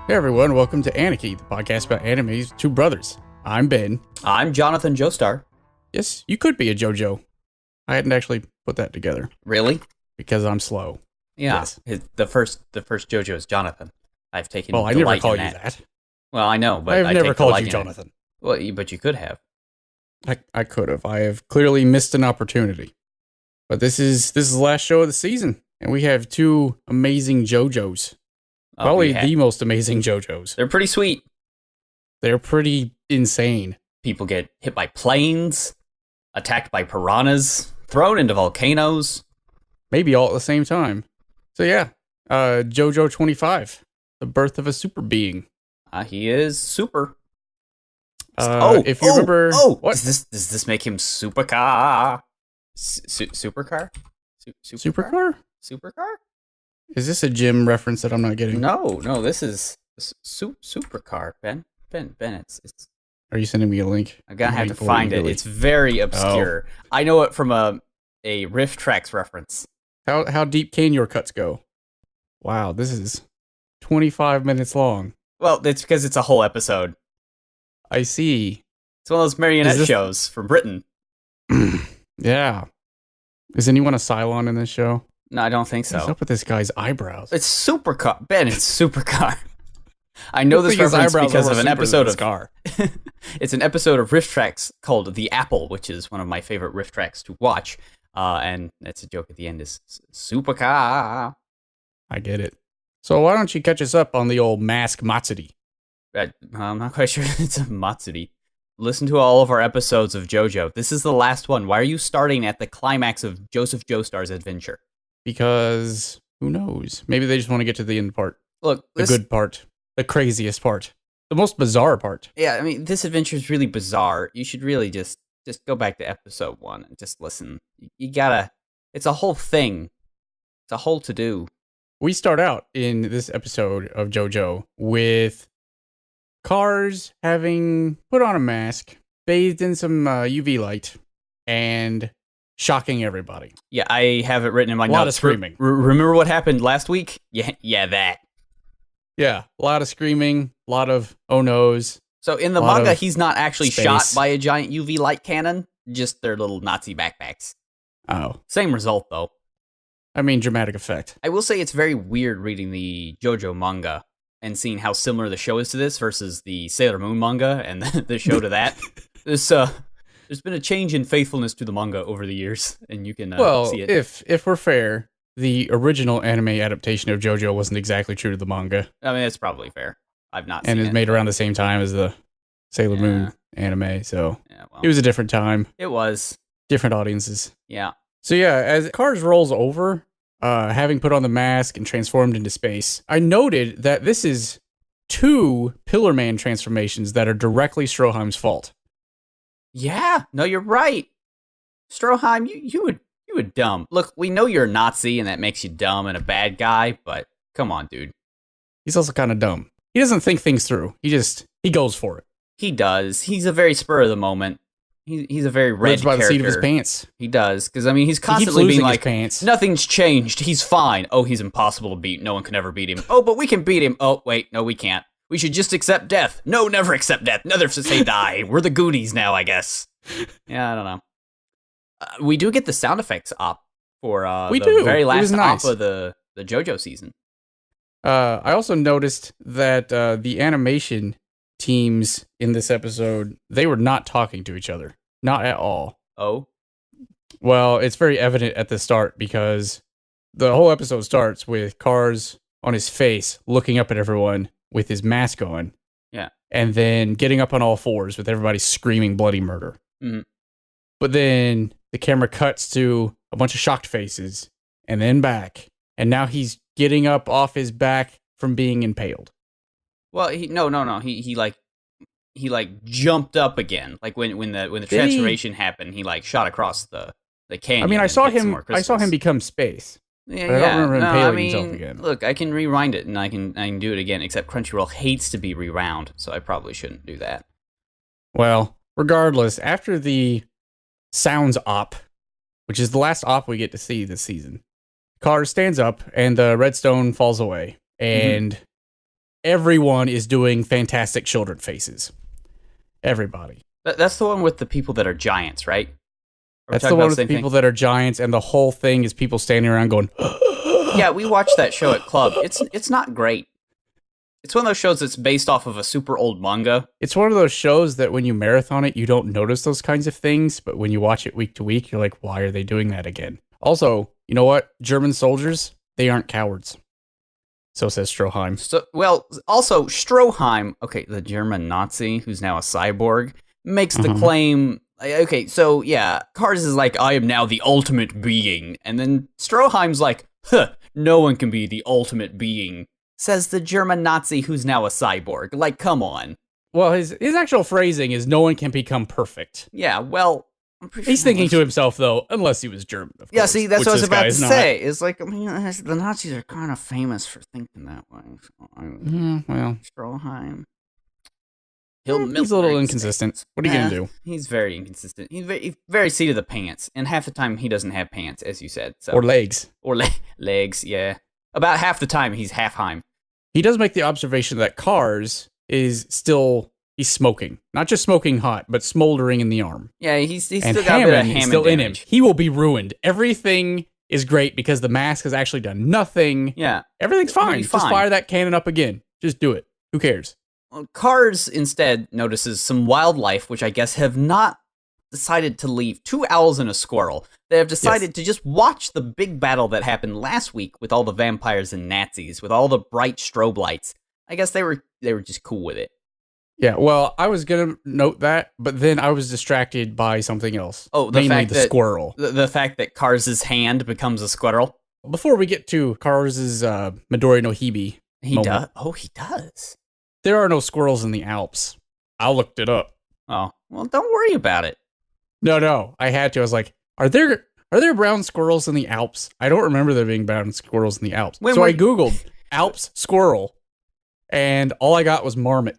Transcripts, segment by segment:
Hey everyone, welcome to Aniki, the podcast about anime's two brothers. I'm Ben. I'm Jonathan Joestar. Yes, you could be a JoJo. I hadn't actually put that together. Really? Because I'm slow. Yeah. Yes. The first JoJo is Jonathan. I've taken Well, I never delight call in you that. Well, I know, but I've I never take called delight you in Jonathan. It. Well, but you could have. I could have. I have clearly missed an opportunity. But this is the last show of the season, and we have two amazing JoJos. Probably the most amazing JoJos. They're pretty sweet. They're pretty insane. People get hit by planes, attacked by piranhas, thrown into volcanoes. Maybe all at the same time. So yeah, JoJo 25, the birth of a super being. He is super. If you remember, what does this make him Supercar? Supercar? Supercar? Supercar? Is this a gym reference that I'm not getting? No, this is Supercar, Ben. Ben, it's. Are you sending me a link? I'm gonna have to find it. It's very obscure. Oh. I know it from a Rifftrax reference. How deep can your cuts go? Wow, this is 25 minutes long. Well, it's because it's a whole episode. I see. It's one of those marionette shows from Britain. Yeah. Is anyone a Cylon in this show? No, I don't think so. What's up with this guy's eyebrows? It's Supercar. Ben, it's Supercar. I know this reference because of an episode of Car. It's an episode of Rifftrax called The Apple, which is one of my favorite Rifftrax to watch. And it's a joke at the end is Supercar. I get it. So why don't you catch us up on the old mask Matsuri? I'm not quite sure it's a Matsuri. Listen to all of our episodes of JoJo. This is the last one. Why are you starting at the climax of Joseph Joestar's adventure? Because who knows? Maybe they just want to get to the end part. Look, the good part. The craziest part. The most bizarre part. Yeah, I mean, this adventure is really bizarre. You should really just go back to episode 1 and just listen. You gotta... It's a whole thing. It's a whole to-do. We start out in this episode of JoJo with Cars having put on a mask, bathed in some UV light, and shocking everybody. Yeah, I have it written in my notes. A lot of screaming. Remember what happened last week? Yeah, that. Yeah, a lot of screaming, a lot of oh no's. So in the manga, he's not actually shot by a giant UV light cannon, just their little Nazi backpacks. Oh. Same result, though. I mean, dramatic effect. I will say it's very weird reading the Jojo manga and seeing how similar the show is to this versus the Sailor Moon manga and the show to that. There's been a change in faithfulness to the manga over the years, and you can see it. If we're fair, the original anime adaptation of JoJo wasn't exactly true to the manga. I mean, that's probably fair. I've not seen it. And it's made around the same time as the Sailor Moon anime, so it was a different time. It was. Different audiences. Yeah. So yeah, as Cars rolls over, having put on the mask and transformed into space, I noted that this is 2 Pillar Man transformations that are directly Stroheim's fault. Yeah, no, you're right. Stroheim, you would dumb. Look, we know you're a Nazi and that makes you dumb and a bad guy, but come on, dude. He's also kind of dumb. He doesn't think things through. He goes for it. He does. He's a very spur of the moment. He's a very red by character. The seat of his pants. He does, because I mean, he's constantly being like, pants. Nothing's changed. He's fine. Oh, he's impossible to beat. No one can ever beat him. Oh, but we can beat him. Oh, wait, no, we can't. We should just accept death. No, never accept death. Never say die. We're the Goonies now, I guess. Yeah, I don't know. We do get the sound effects op for the very last op of the JoJo season. I also noticed that the animation teams in this episode, they were not talking to each other. Not at all. Oh? Well, it's very evident at the start because the whole episode starts with Cars on his face looking up at everyone with his mask on. Yeah. And then getting up on all fours with everybody screaming bloody murder. Mm-hmm. But then the camera cuts to a bunch of shocked faces and then back. And now he's getting up off his back from being impaled. Well, no. He jumped up again. Like when the transformation happened, he like shot across the canyon. I mean, I saw him become space. Yeah, but I don't remember him impaling himself again. Look, I can rewind it and I can do it again. Except Crunchyroll hates to be rewound, so I probably shouldn't do that. Well, regardless, after the sounds op, which is the last op we get to see this season, Cars stands up and the redstone falls away, and everyone is doing fantastic children faces. Everybody. That's the one with the people that are giants, right? That's the one with the people that are giants, and the whole thing is people standing around going, yeah, we watched that show at Club. It's not great. It's one of those shows that's based off of a super old manga. It's one of those shows that when you marathon it, you don't notice those kinds of things, but when you watch it week to week, you're like, why are they doing that again? Also, you know what? German soldiers, they aren't cowards. So says Stroheim. Also, Stroheim, okay, the German Nazi, who's now a cyborg, makes the claim, okay, so yeah, Cars is like, I am now the ultimate being, and then Stroheim's like, no one can be the ultimate being. Says the German Nazi who's now a cyborg. Like, come on. Well, his actual phrasing is no one can become perfect. Yeah, well, I'm pretty He's thinking to himself, though, unless he was German, of yeah, course, see, that's what I was about to not. say. It's like, I mean, the Nazis are kind of famous for thinking that way. So Well, Stroheim. he's a little inconsistent. What are you going to do? He's very inconsistent. He's very seat of the pants. And half the time, he doesn't have pants, as you said. So. Or legs. Or legs, yeah. About half the time, he's half-heim. He does make the observation that Cars is still, he's smoking. Not just smoking hot, but smoldering in the arm. Yeah, he's still and got a bit of Hammond is still damage. in him. He will be ruined. Everything is great because the mask has actually done nothing. Yeah. Everything's fine. Just Just fire that cannon up again. Just do it. Who cares? Well, Cars instead notices some wildlife, which I guess have not decided to leave. 2 owls and a squirrel. They have decided to just watch the big battle that happened last week with all the vampires and Nazis, with all the bright strobe lights. I guess they were just cool with it. Yeah, well, I was going to note that, but then I was distracted by something else. Oh, mainly the squirrel. The fact that Cars' hand becomes a squirrel. Before we get to Cars' Midori no Hibi He does? Oh, he does. There are no squirrels in the Alps. I looked it up. Oh, well, don't worry about it. No, I had to. I was like, are there brown squirrels in the Alps? I don't remember there being brown squirrels in the Alps. I Googled Alps squirrel, and all I got was marmot.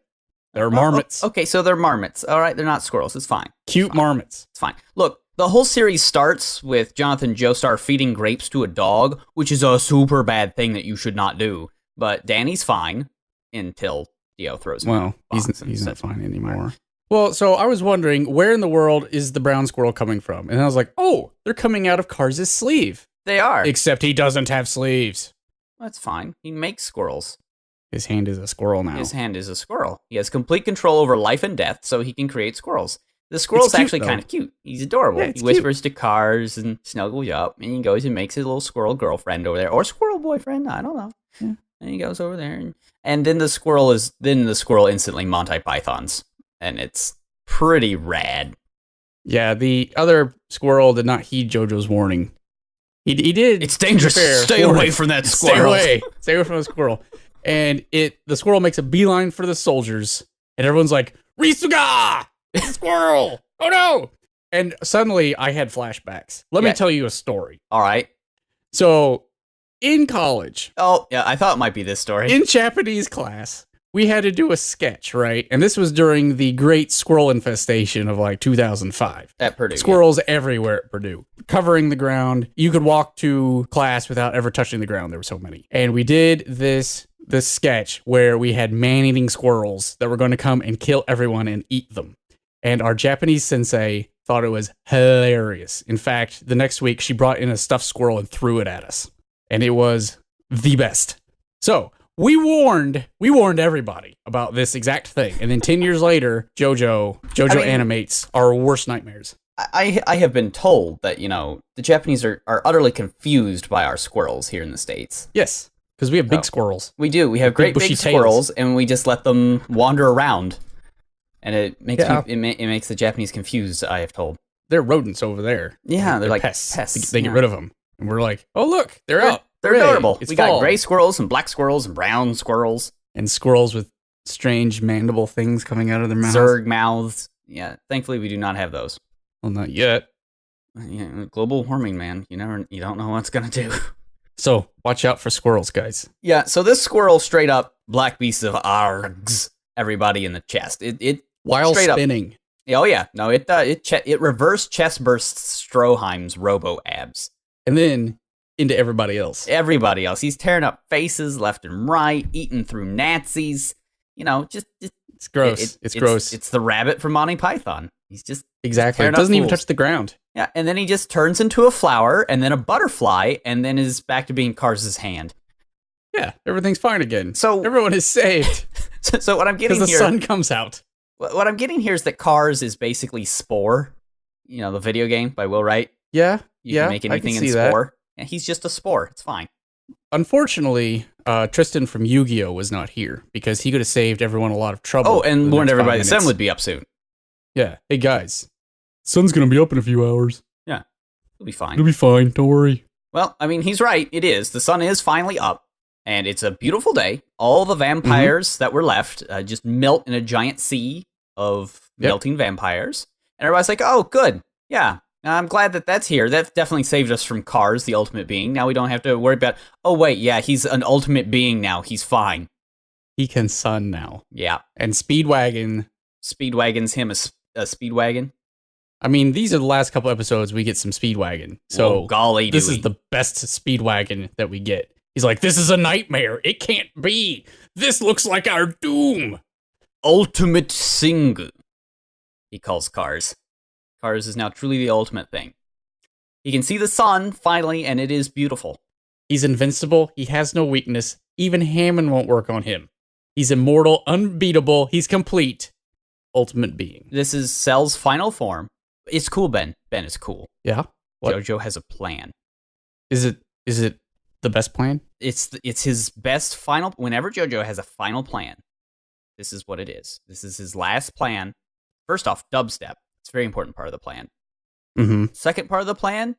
They're marmots. Okay, so they're marmots. All right, they're not squirrels. It's fine. Cute marmots. It's fine. Look, the whole series starts with Jonathan Joestar feeding grapes to a dog, which is a super bad thing that you should not do. But Danny's fine until Dio throws him. Well, he's not fine anymore. Well, so I was wondering, where in the world is the brown squirrel coming from? And I was like, oh, they're coming out of Cars' sleeve. They are. Except he doesn't have sleeves. That's fine. He makes squirrels. His hand is a squirrel now. His hand is a squirrel. He has complete control over life and death, so he can create squirrels. The squirrel's actually kind of cute. He's adorable. Yeah, he whispers to Cars and snuggles up, and he goes and makes his little squirrel girlfriend over there, or squirrel boyfriend. I don't know. Yeah. And he goes over there, and then the squirrel instantly Monty Pythons, and it's pretty rad. Yeah, the other squirrel did not heed Jojo's warning. He did. It's dangerous. Stay away from that squirrel. Stay away from the squirrel. And the squirrel makes a beeline for the soldiers, and everyone's like, Risuga! It's a squirrel! Oh no! And suddenly I had flashbacks. Let me tell you a story. All right. So, in college. Oh, yeah, I thought it might be this story. In Japanese class, we had to do a sketch, right? And this was during the great squirrel infestation of like 2005. At Purdue. Squirrels everywhere at Purdue, covering the ground. You could walk to class without ever touching the ground. There were so many. And we did this sketch where we had man-eating squirrels that were going to come and kill everyone and eat them. And our Japanese sensei thought it was hilarious. In fact, the next week she brought in a stuffed squirrel and threw it at us. And it was the best. So we warned everybody about this exact thing. And then 10 years later, Jojo animates our worst nightmares. I have been told that, the Japanese are utterly confused by our squirrels here in the States. Yes. Because we have big squirrels. We do. We have great big squirrels, and we just let them wander around. And it makes it makes the Japanese confused, I have told. They're rodents over there. Yeah, they're like pests. They get rid of them. And we're like, oh, look, they're out. They're adorable. We got gray squirrels and black squirrels and brown squirrels. And squirrels with strange mandible things coming out of their mouths. Zerg mouths. Yeah, thankfully we do not have those. Well, not yet. Yeah, global warming, man. You don't know what it's going to do. So, watch out for squirrels, guys. Yeah, so this squirrel straight up black beast of args everybody in the chest. It while straight spinning. Up, oh yeah, no, it reverse chest bursts Stroheim's robo abs. And then into everybody else. Everybody else. He's tearing up faces left and right, eating through Nazis. You know, just It's gross. It's gross. It's the rabbit from Monty Python. He's just Exactly. It tearing up doesn't even fools. touch the ground. Yeah, and then he just turns into a flower, and then a butterfly, and then is back to being Cars' hand. Yeah, everything's fine again. So Everyone is saved so what I'm because getting the here, sun comes out. what I'm getting here is that Cars is basically Spore. You know, the video game by Will Wright. Yeah, You can make anything in Spore. And he's just a Spore. It's fine. Unfortunately, Tristan from Yu-Gi-Oh was not here because he could have saved everyone a lot of trouble. Oh, and for the warned next 5 everybody the sun minutes. would be up soon. Yeah. Hey guys, sun's gonna be up in a few hours. It'll be fine. It'll be fine. Don't worry. Well, I mean, he's right. It is. The sun is finally up, and it's a beautiful day. All the vampires that were left just melt in a giant sea of melting vampires. And everybody's like, oh, good. Yeah, I'm glad that that's here. That definitely saved us from Cars, the ultimate being. Now we don't have to worry about, oh, wait, yeah, he's an ultimate being now. He's fine. He can sun now. Yeah. And Speedwagon. Speedwagon's him a Speedwagon. I mean, these are the last couple episodes we get some Speedwagon. So Whoa, golly, this Dewey. is the best Speedwagon that we get. He's like, this is a nightmare. It can't be. This looks like our doom. Ultimate Sing, he calls Cars. Cars is now truly the ultimate thing. He can see the sun, finally, and it is beautiful. He's invincible. He has no weakness. Even Hammond won't work on him. He's immortal, unbeatable. He's complete. Ultimate being. This is Cell's final form. It's cool, Ben. Ben is cool. Yeah? What? Jojo has a plan. Is it the best plan? It's his best final... Whenever Jojo has a final plan, this is what it is. This is his last plan. First off, dubstep. It's a very important part of the plan. Mm-hmm. Second part of the plan,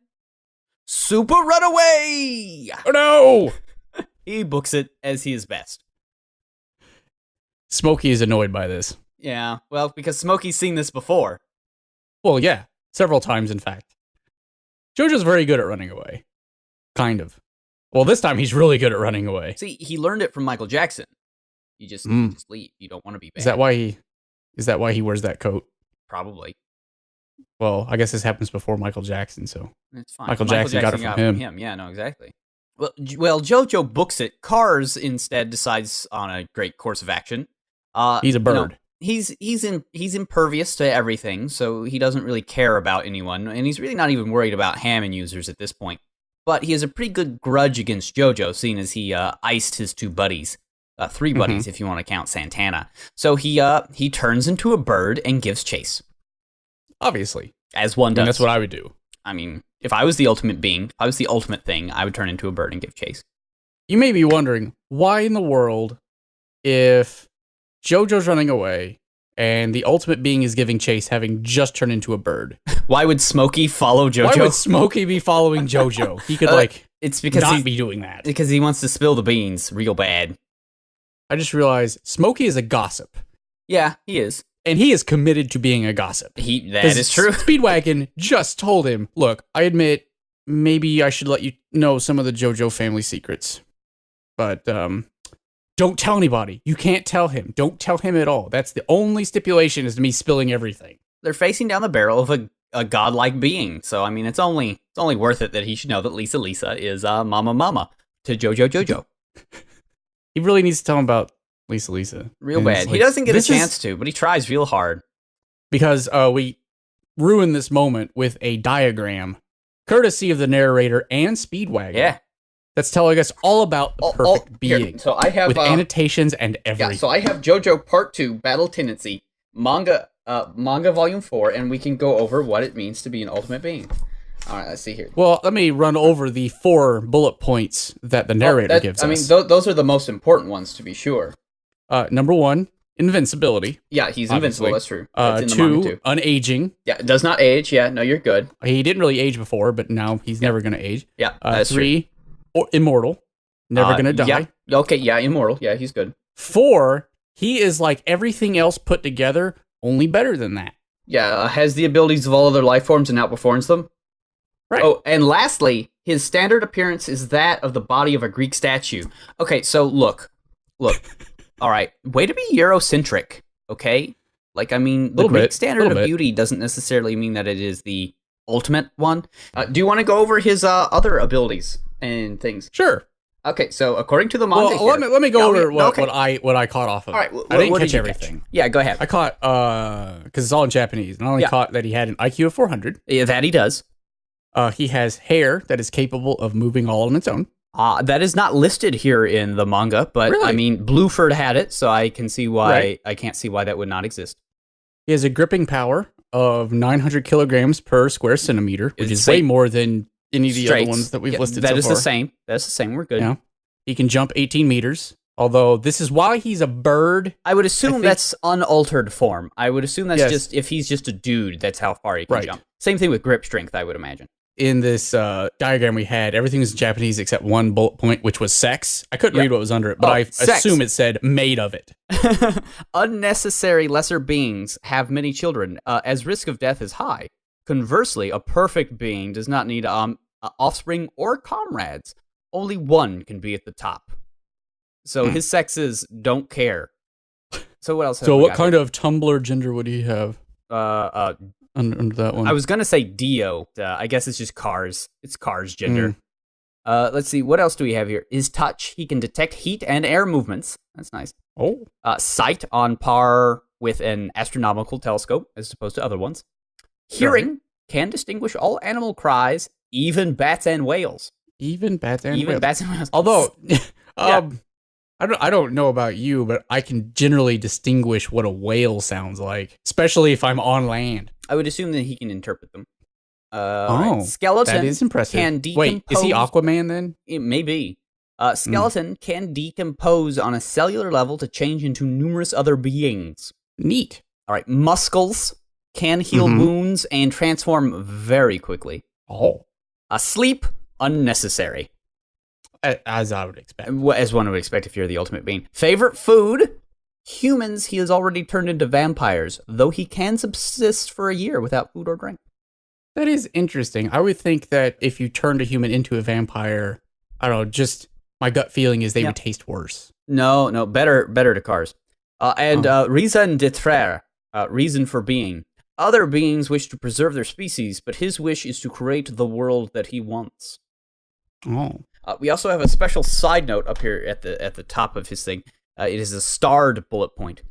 Super Runaway! Oh no! He books it as he is best. Smokey is annoyed by this. Yeah, well, because Smokey's seen this before. Well, yeah. Several times, in fact. Jojo's very good at running away. Kind of. Well, this time he's really good at running away. See, he learned it from Michael Jackson. You just leave. You don't want to be bad. Is that why he wears that coat? Probably. Well, I guess this happens before Michael Jackson, so It's fine. Michael Jackson got it from him. Yeah, no, exactly. Well, Jojo books it. Cars instead decides on a great course of action. He's a bird. He's impervious to everything, so he doesn't really care about anyone, and he's really not even worried about Hammond users at this point. But he has a pretty good grudge against Jojo, seeing as he iced his two buddies, three buddies if you want to count Santana. So he turns into a bird and gives chase, Obviously. as one does. And that's what I would do. I mean, if I was the ultimate being, if I was the ultimate thing, I would turn into a bird and give chase. You may be wondering, why in the world, if Jojo's running away and the ultimate being is giving chase, having just turned into a bird? Why would Smokey follow Jojo? Why would Smokey be following Jojo? He could, it's because not be doing that. Because he wants to spill the beans real bad. I just realized Smokey is a gossip. Yeah, he is. And he is committed to being a gossip. That is true. Speedwagon just told him, look, I admit, maybe I should let you know some of the JoJo family secrets. But, don't tell anybody. You can't tell him. Don't tell him at all. That's the only stipulation, is me spilling everything. They're facing down the barrel of a godlike being. So, I mean, it's only worth it that he should know that Lisa is Mama to Jojo. He really needs to tell him about Lisa. Real And bad. it's He doesn't get a this chance is- to, but he tries real hard. Because we ruin this moment with a diagram, courtesy of the narrator and Speedwagon. Yeah. That's telling us all about the perfect being. Here. So I have with annotations and everything. Yeah, so I have JoJo Part 2, Battle Tendency, manga Volume 4, and we can go over what it means to be an ultimate being. All right, let's see here. Well, let me run over the 4 bullet points that the narrator gives us. I mean, those are the most important ones, to be sure. Number 1, invincibility. Yeah, he's invincible, that's true. 2, unaging. Yeah, it does not age. Yeah, no, you're good. He didn't really age before, but now he's never going to age. Yeah, that's 3, immortal. Never going to die. Yeah. Okay, yeah, immortal. Yeah, he's good. 4, he is like everything else put together, only better than that. Yeah, has the abilities of all other life forms and outperforms them. Right. Oh, and lastly, his standard appearance is that of the body of a Greek statue. Okay, so look. All right, way to be Eurocentric, okay? Like, I mean, the Greek standard of beauty doesn't necessarily mean that it is the ultimate one. Do you want to go over his other abilities? and things. Sure. Okay, so according to the manga, Well, let me go over okay. what I caught off of. All right, I didn't what catch did you everything. Yeah, go ahead. I caught because it's all in Japanese, and I only caught that he had an IQ of 400. Yeah, that he does. He has hair that is capable of moving all on its own. That is not listed here in the manga, but Really? I mean, Blueford had it, so I can see why I can't see why that would not exist. He has a gripping power of 900 kilograms per square centimeter, which is way more than any of the other ones that we've listed so far. That is the same. That's the same. We're good. Yeah. He can jump 18 meters, although this is why he's a bird. I would assume that's unaltered form. I would assume that's just, if he's just a dude, that's how far he can jump. Same thing with grip strength, I would imagine. In this diagram we had, everything was in Japanese except one bullet point, which was sex. I couldn't read what was under it, but I assume it said made of it. Unnecessary lesser beings have many children, as risk of death is high. Conversely, a perfect being does not need offspring or comrades. Only one can be at the top. So his sexes don't care. So what else? So what kind of Tumblr gender would he have? Under that one, I was gonna say Dio. I guess it's just Cars. It's Cars gender. Let's see. What else do we have here? His touch. He can detect heat and air movements. That's nice. Oh. Sight on par with an astronomical telescope, as opposed to other ones. Hearing can distinguish all animal cries, even bats and whales. Even bats and whales. Although, I don't know about you, but I can generally distinguish what a whale sounds like, especially if I'm on land. I would assume that he can interpret them. Right. Skeleton that is impressive. Can decompose. Wait, is he Aquaman then? It may be. Skeleton can decompose on a cellular level to change into numerous other beings. Neat. All right. Muscles can heal wounds and transform very quickly. Oh. Sleep, unnecessary. As I would expect. As one would expect if you're the ultimate being. Favorite food? Humans he has already turned into vampires, though he can subsist for a year without food or drink. That is interesting. I would think that if you turned a human into a vampire, I don't know, just my gut feeling is they would taste worse. No, better to Cars. Raison d'être, reason for being. Other beings wish to preserve their species, but his wish is to create the world that he wants. Oh. We also have a special side note up here at the top of his thing. It is a starred bullet point.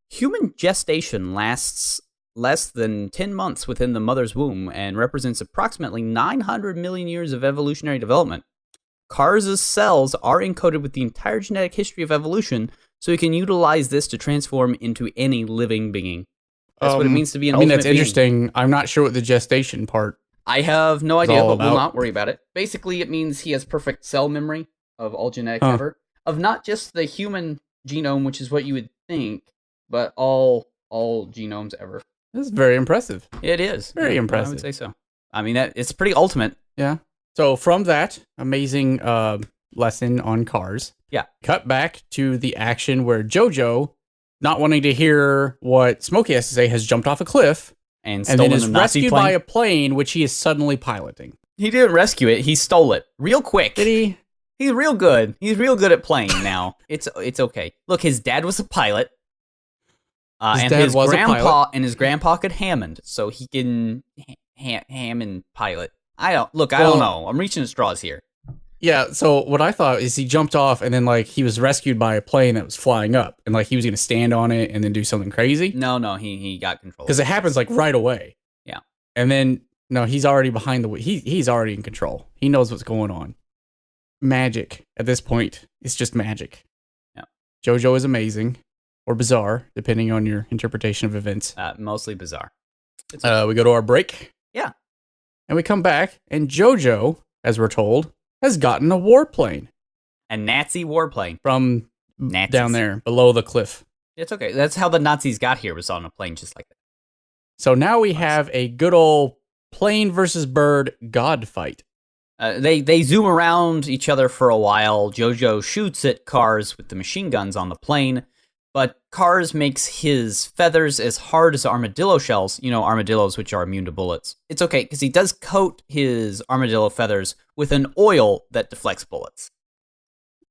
Human gestation lasts less than 10 months within the mother's womb and represents approximately 900 million years of evolutionary development. Cars' cells are encoded with the entire genetic history of evolution, so he can utilize this to transform into any living being. That's what it means to be an ultimate being. That's interesting. I'm not sure what the gestation part I have no idea, but we'll not worry about it. Basically, it means he has perfect cell memory of all genetics ever. Of not just the human genome, which is what you would think, but all genomes ever. This is very impressive. It is. Very impressive. I would say so. I mean, it's pretty ultimate. Yeah. So from that amazing lesson on Cars, cut back to the action where Jojo, not wanting to hear what Smokey has to say, has jumped off a cliff and then is rescued by a plane, which he is suddenly piloting. He didn't rescue it. He stole it real quick. Did he? He's real good. He's real good at playing now. It's okay. Look, his dad was a pilot. His grandpa could Hammond, so he can Hammond pilot. I don't know. I'm reaching at straws here. Yeah, so what I thought is he jumped off and then he was rescued by a plane that was flying up and he was going to stand on it and then do something crazy. No, he got control. Because it happens right away. Yeah. And then he's already behind the wheel. He's already in control. He knows what's going on. Magic at this point. It's just magic. Yeah. Jojo is amazing or bizarre depending on your interpretation of events. Mostly bizarre. We go to our break. Yeah. And we come back and Jojo, as we're told, has gotten a warplane. A Nazi warplane. From Nazis. Down there, below the cliff. It's okay. That's how the Nazis got here, was on a plane just like that. So now we have a good old plane versus bird god fight. They zoom around each other for a while. Jojo shoots at Cars with the machine guns on the plane, but Cars makes his feathers as hard as armadillo shells. You know, armadillos, which are immune to bullets. It's okay, because he does coat his armadillo feathers with an oil that deflects bullets.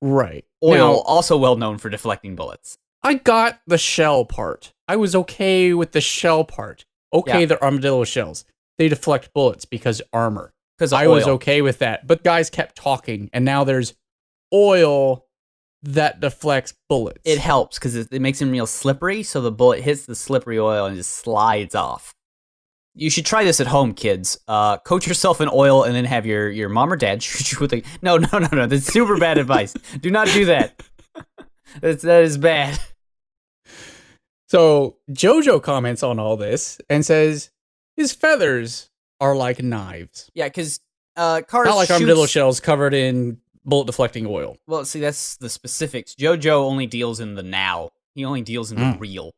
Right. Oil, also well known for deflecting bullets. I got the shell part. I was okay with the shell part. Okay, they're armadillo shells. They deflect bullets because armor. 'Cause I of was oil. okay with that. But guys kept talking, and now there's oil that deflects bullets. It helps because it makes him real slippery, so the bullet hits the slippery oil and just slides off. You should try this at home, kids. Coat yourself in oil and then have your mom or dad shoot you with a... No. That's super bad advice. Do not do that. That is bad. So Jojo comments on all this and says his feathers are like knives. Yeah, because Cars Not like shoots... armadillo shells covered in bullet deflecting oil. Well, see, that's the specifics. Jojo only deals in the now. He only deals in the real.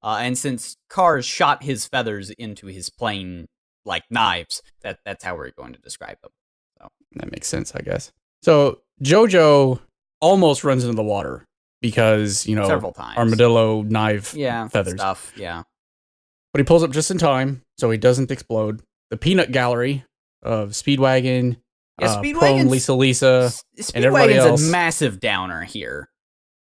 And since Cars shot his feathers into his plane like knives, that's how we're going to describe them. So that makes sense, I guess. So Jojo almost runs into the water because, several times. Armadillo knife feathers. Stuff, yeah. But he pulls up just in time, so he doesn't explode. The peanut gallery of Speedwagon, Prone, Lisa, and everybody else. Speedwagon's a massive downer here.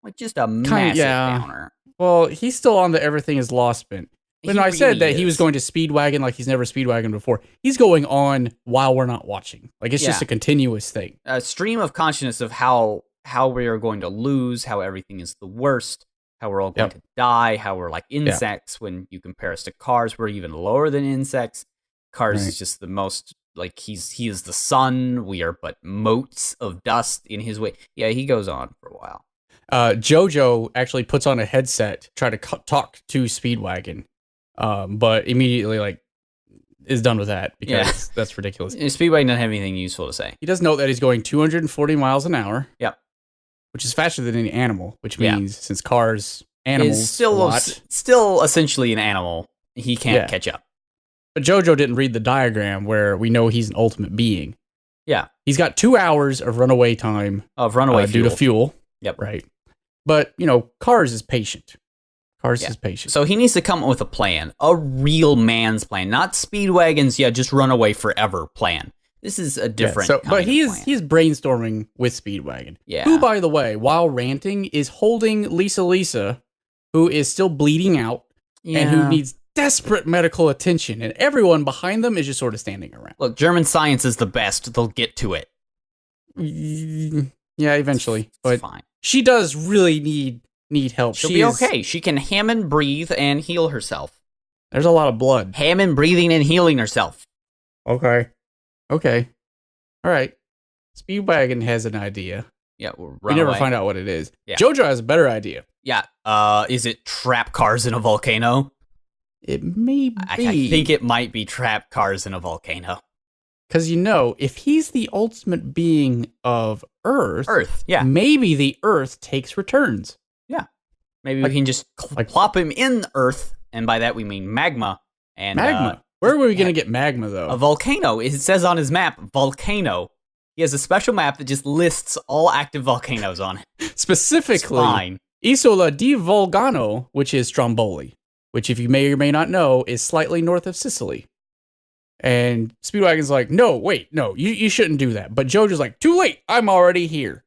Like, just a massive downer. Well, he's still on the everything is lost spin. When I said that he was going to Speedwagon like he's never Speedwagon before, he's going on while we're not watching. Like, it's just a continuous thing. A stream of consciousness of how we are going to lose, how everything is the worst, how we're all going to die, how we're like insects. When you compare us to Cars, we're even lower than insects. Cars is just the most, like, he is the sun. We are but motes of dust in his way. Yeah, he goes on for a while. Jojo actually puts on a headset to try to talk to Speedwagon, but immediately is done with that because that's ridiculous. Speedwagon doesn't have anything useful to say. He does note that he's going 240 miles an hour. Yep. Which is faster than any animal, which means since Cars animals is still essentially an animal, he can't catch up. But Jojo didn't read the diagram where we know he's an ultimate being. Yeah. He's got 2 hours of runaway time due to fuel. Yep. Right. But, Cars is patient. Cars is patient. So he needs to come up with a plan, a real man's plan, not Speedwagon's, just run away forever plan. This is a different kind of plan. He's brainstorming with Speedwagon. Yeah. Who, by the way, while ranting, is holding Lisa, who is still bleeding out and who needs desperate medical attention. And everyone behind them is just sort of standing around. Look, German science is the best. They'll get to it. Yeah, eventually. But fine. She does really need help. She'll be okay. She can ham and breathe and heal herself. There's a lot of blood. Ham and breathing and healing herself. Okay. All right. Speedwagon has an idea. Yeah, we never find out what it is. Yeah. Jojo has a better idea. Yeah. Is it trap Cars in a volcano? It may be. I think it might be trap Cars in a volcano. Because, if he's the ultimate being of Earth, maybe the Earth takes returns. Yeah. Maybe we can just plop him in Earth, and by that we mean magma. And magma? Where were we going to get magma, though? A volcano. It says on his map, volcano. He has a special map that just lists all active volcanoes on it. Specifically, Isola di Volgano, which is Stromboli, which, if you may or may not know, is slightly north of Sicily. And Speedwagon's like, no, you shouldn't do that. But Jojo's like, too late, I'm already here.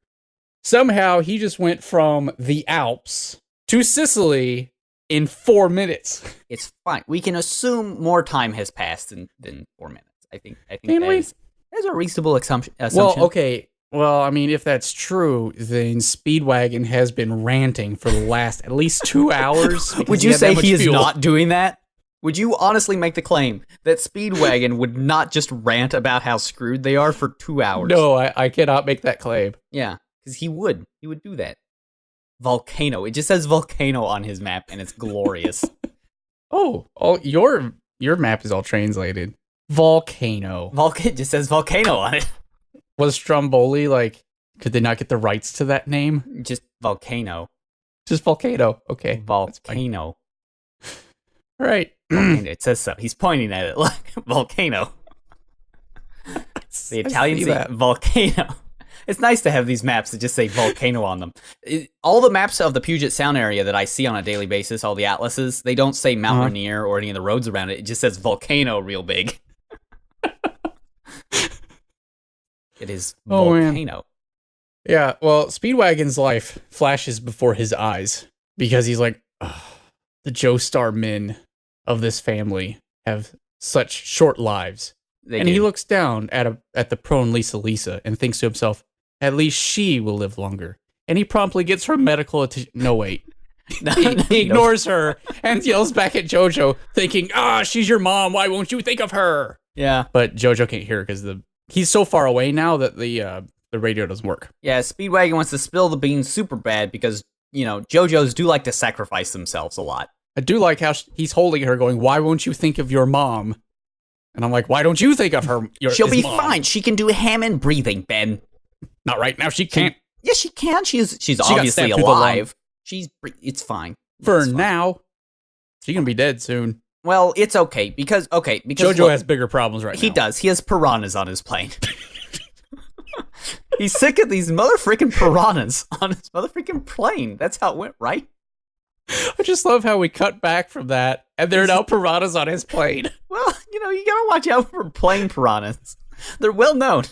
Somehow, he just went from the Alps to Sicily in 4 minutes. It's fine. We can assume more time has passed than 4 minutes. I think that's a reasonable assumption. Well, okay. Well, I mean, if that's true, then Speedwagon has been ranting for the last at least 2 hours. Would you say he is not doing that? Would you honestly make the claim that Speedwagon would not just rant about how screwed they are for 2 hours? No, I cannot make that claim. Yeah, because he would. He would do that. Volcano. It just says volcano on his map, and it's glorious. Oh, your map is all translated. Volcano. It just says volcano on it. Was Stromboli could they not get the rights to that name? Just volcano. Just volcano. Okay. Volcano. All right. It says so. He's pointing at it like volcano. The Italians say volcano. It's nice to have these maps that just say volcano on them. All the maps of the Puget Sound area that I see on a daily basis, all the atlases, they don't say Mount Rainier or any of the roads around it. It just says volcano real big. It is volcano. Yeah, well, Speedwagon's life flashes before his eyes because he's like, the Joestar men of this family have such short lives. He looks down at the prone Lisa and thinks to himself, at least she will live longer. And he promptly gets her medical attention. No, wait. He ignores her and yells back at Jojo, thinking, she's your mom. Why won't you think of her? Yeah. But Jojo can't hear her because he's so far away now that the radio doesn't work. Yeah, Speedwagon wants to spill the beans super bad because, JoJos do like to sacrifice themselves a lot. I do like how he's holding her going, why won't you think of your mom? And I'm like, why don't you think of her? She'll be mom? Fine. She can do Hammond breathing, Ben. Not right now. She can't. Yes, she can. She's obviously alive. It's fine. For now. She's going to be dead soon. Well, it's okay because Jojo look, has bigger problems right now. He does. He has piranhas on his plane. He's sick of these motherfucking piranhas on his motherfucking plane. That's how it went, right? I just love how we cut back from that, and there are now piranhas on his plane. Well, you gotta watch out for plane piranhas. They're well known.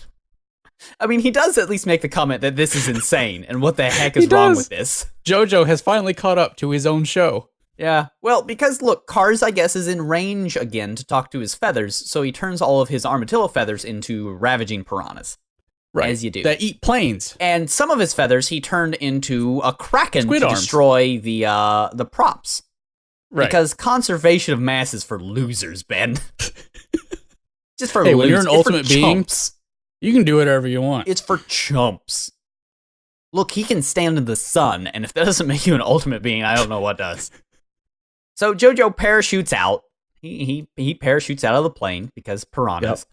I mean, he does at least make the comment that this is insane, and what the heck is wrong with this? Jojo has finally caught up to his own show. Yeah, well, because, look, Cars, I guess, is in range again to talk to his feathers, so he turns all of his armadillo feathers into ravaging piranhas. Right. As you do. That eat planes. And some of his feathers he turned into a kraken Squid to arms. destroy the props. Right. Because conservation of mass is for losers, Ben. Just for losers. When you're an ultimate being, you can do whatever you want. It's for chumps. Look, he can stand in the sun, and if that doesn't make you an ultimate being, I don't know what does. So Jojo parachutes out. He parachutes out of the plane because piranhas. Yep.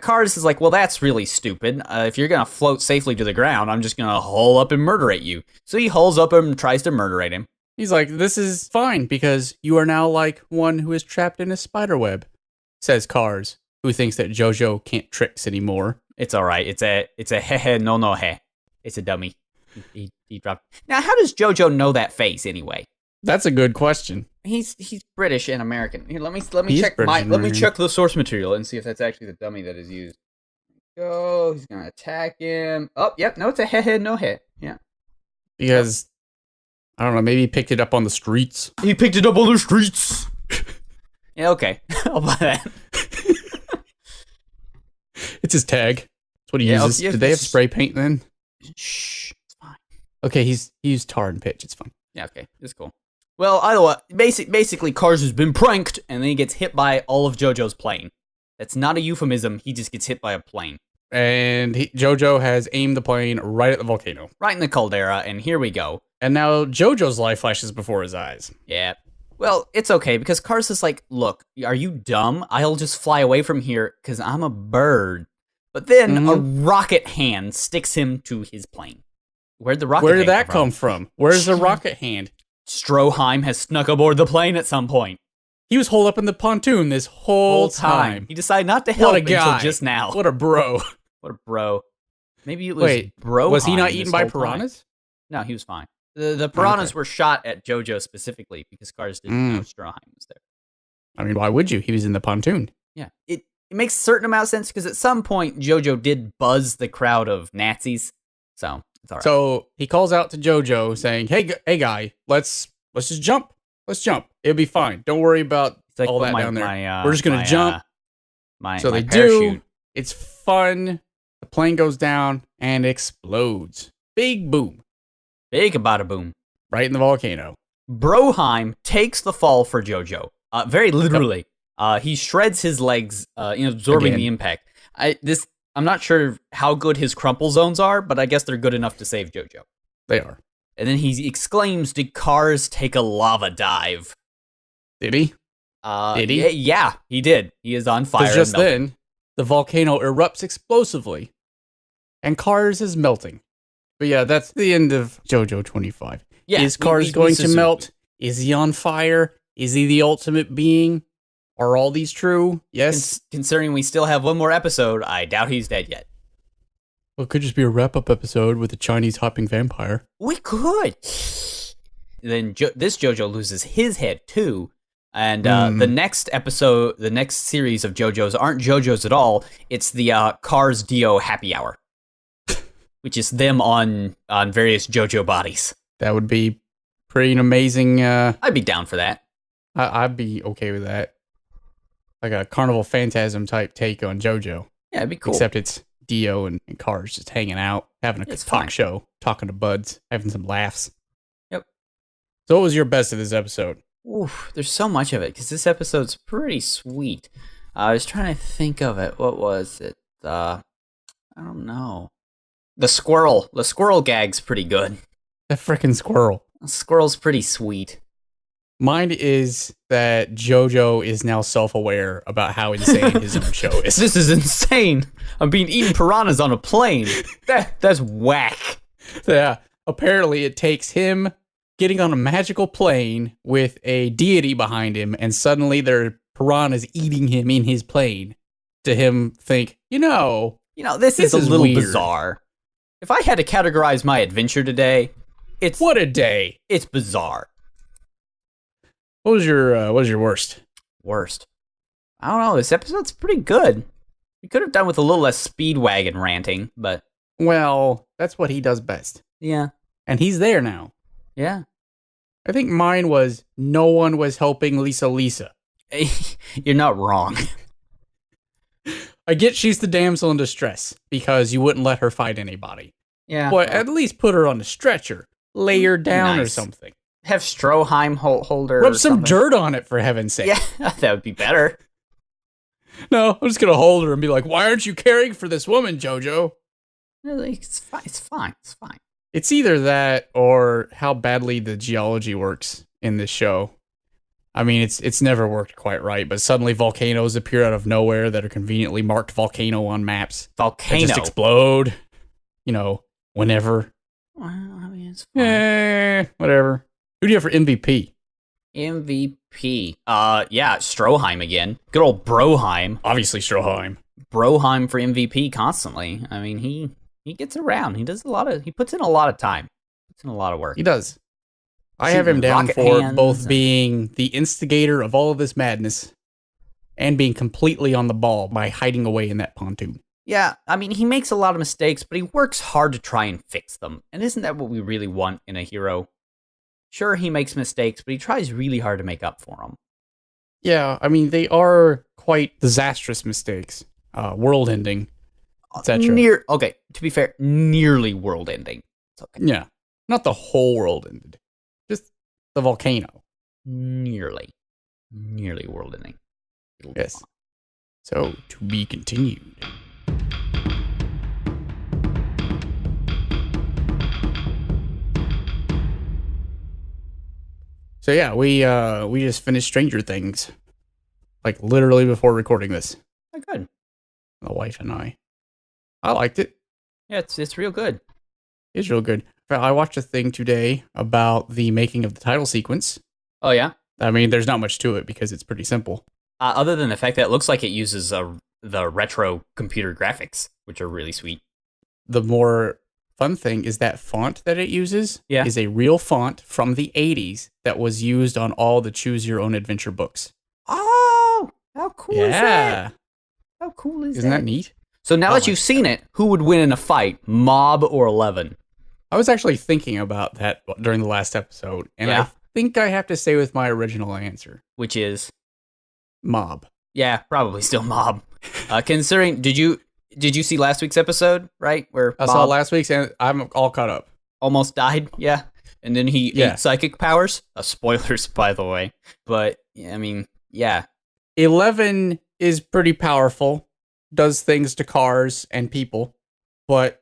Cars is like, well, that's really stupid. If you're going to float safely to the ground, I'm just going to hole up and murderate you. So he holes up and tries to murderate him. He's like, this is fine because you are now like one who is trapped in a spider web, says Cars, who thinks that Jojo can't tricks anymore. It's all right. It's a Henohenomoheji. It's a dummy. He dropped. Now, how does Jojo know that face anyway? That's a good question. He's British and American. Here, let me check the source material and see if that's actually the dummy that is used. Go. He's gonna attack him. Oh, yep. No, it's a Henohenomoheji. Yeah. Because I don't know. Maybe he picked it up on the streets. He picked it up on the streets. Yeah. Okay. I'll buy that. It's his tag. That's what he uses. Did they have spray paint then? Shh. It's fine. Okay. He used tar and pitch. It's fine. Yeah. Okay. It's cool. Well, either way, basically, Cars has been pranked, and then he gets hit by all of Jojo's plane. That's not a euphemism. He just gets hit by a plane. And Jojo has aimed the plane right at the volcano. Right in the caldera, and here we go. And now Jojo's life flashes before his eyes. Yeah. Well, it's okay, because Cars is like, look, are you dumb? I'll just fly away from here, because I'm a bird. But then a rocket hand sticks him to his plane. Where'd the rocket Where hand did that come from? Where's the rocket hand? Stroheim has snuck aboard the plane at some point. He was holed up in the pontoon this whole time. He decided not to help until just now. What a bro. What a bro. Maybe it was Broheim. Was he not eaten by piranhas? No, he was fine. The piranhas were shot at Jojo specifically because Cars didn't know Stroheim was there. I mean, why would you? He was in the pontoon. Yeah. It makes a certain amount of sense because at some point Jojo did buzz the crowd of Nazis. So it's all right. So he calls out to Jojo saying, hey guy, let's just jump. Let's jump. It'll be fine. Don't worry about all that down there. We're just going to jump. So they do. It's fun. The plane goes down and explodes. Big boom. Big bada boom. Right in the volcano. Broheim takes the fall for Jojo. Very literally. He shreds his legs, absorbing the impact. I'm not sure how good his crumple zones are, but I guess they're good enough to save Jojo. They are. And then he exclaims, did Cars take a lava dive? Did he? Did he? Yeah, he did. He is on fire. Just then, the volcano erupts explosively, and Cars is melting. But yeah, that's the end of JoJo 25. Yeah, is Cars going to melt? Is he on fire? Is he the ultimate being? Are all these true? Yes. Considering we still have one more episode, I doubt he's dead yet. Well, it could just be a wrap-up episode with a Chinese hopping vampire. We could. Then this JoJo loses his head too. And the next episode, the next series of JoJos aren't JoJos at all. It's the Cars Dio Happy Hour, which is them on various JoJo bodies. That would be pretty amazing. I'd be down for that. I'd be okay with that. like a Carnival Phantasm type take on JoJo. Yeah, it'd be cool. Except it's Dio and Cars just hanging out, having a talk show, talking to buds, having some laughs. Yep. So what was your best of this episode? Oof, there's so much of it, because this episode's pretty sweet. I was trying to think of it. What was it? I don't know. The squirrel gag's pretty good. That frickin' squirrel. The squirrel's pretty sweet. Mine is that JoJo is now self-aware about how insane his own show is. This is insane. I'm being eaten piranhas on a plane. That's whack. Yeah. Apparently, it takes him getting on a magical plane with a deity behind him, and suddenly there are piranhas eating him in his plane. To him think, this is a little weird. Bizarre. If I had to categorize my adventure today, it's what a day. It's bizarre. What was your worst? Worst. I don't know. This episode's pretty good. We could have done with a little less Speedwagon ranting, but well, that's what he does best. Yeah. And he's there now. Yeah. I think mine was no one was helping Lisa. You're not wrong. I get she's the damsel in distress because you wouldn't let her fight anybody. Yeah. But at least put her on the stretcher. Lay her down or something. Have Stroheim hold her. Rub some dirt on it, for heaven's sake. Yeah, that would be better. No, I'm just going to hold her and be like, why aren't you caring for this woman, JoJo? It's fine. It's either that or how badly the geology works in this show. I mean, it's never worked quite right, but suddenly volcanoes appear out of nowhere that are conveniently marked volcano on maps. Volcano. That just explode, whenever. Well, I mean, it's fine. Whatever. Who do you have for MVP? MVP. Stroheim again. Good old Broheim. Obviously Stroheim. Broheim for MVP constantly. I mean, he gets around. He puts in a lot of time. Puts in a lot of work. He does. I have him down for both being the instigator of all of this madness and being completely on the ball by hiding away in that pontoon. Yeah, I mean, he makes a lot of mistakes, but he works hard to try and fix them. And isn't that what we really want in a hero? Sure, he makes mistakes, but he tries really hard to make up for them. Yeah, I mean, they are quite disastrous mistakes. World-ending, etc. Okay, to be fair, nearly world-ending. It's okay. Yeah, not the whole world ended. Just the volcano. Nearly world-ending. Yes. So, to be continued. So yeah, we just finished Stranger Things, like literally before recording this. Oh, good. My wife and I liked it. Yeah, it's real good. It's real good. I watched a thing today about the making of the title sequence. Oh yeah. I mean, there's not much to it because it's pretty simple. Other than the fact that it looks like it uses the retro computer graphics, which are really sweet. The more fun thing is that font that it uses is a real font from the 80s that was used on all the Choose Your Own Adventure books. Oh, how cool is that? How cool is that? Isn't that neat? So now that you've seen it, who would win in a fight, Mob or 11? I was actually thinking about that during the last episode, and I think I have to stay with my original answer. Which is? Mob. Yeah, probably still Mob. Considering, did you see last week's episode, right? Where I saw last week's, and I'm all caught up. Almost died, yeah. And then he ate psychic powers. Spoilers, by the way. But, I mean, yeah. 11 is pretty powerful, does things to cars and people, but,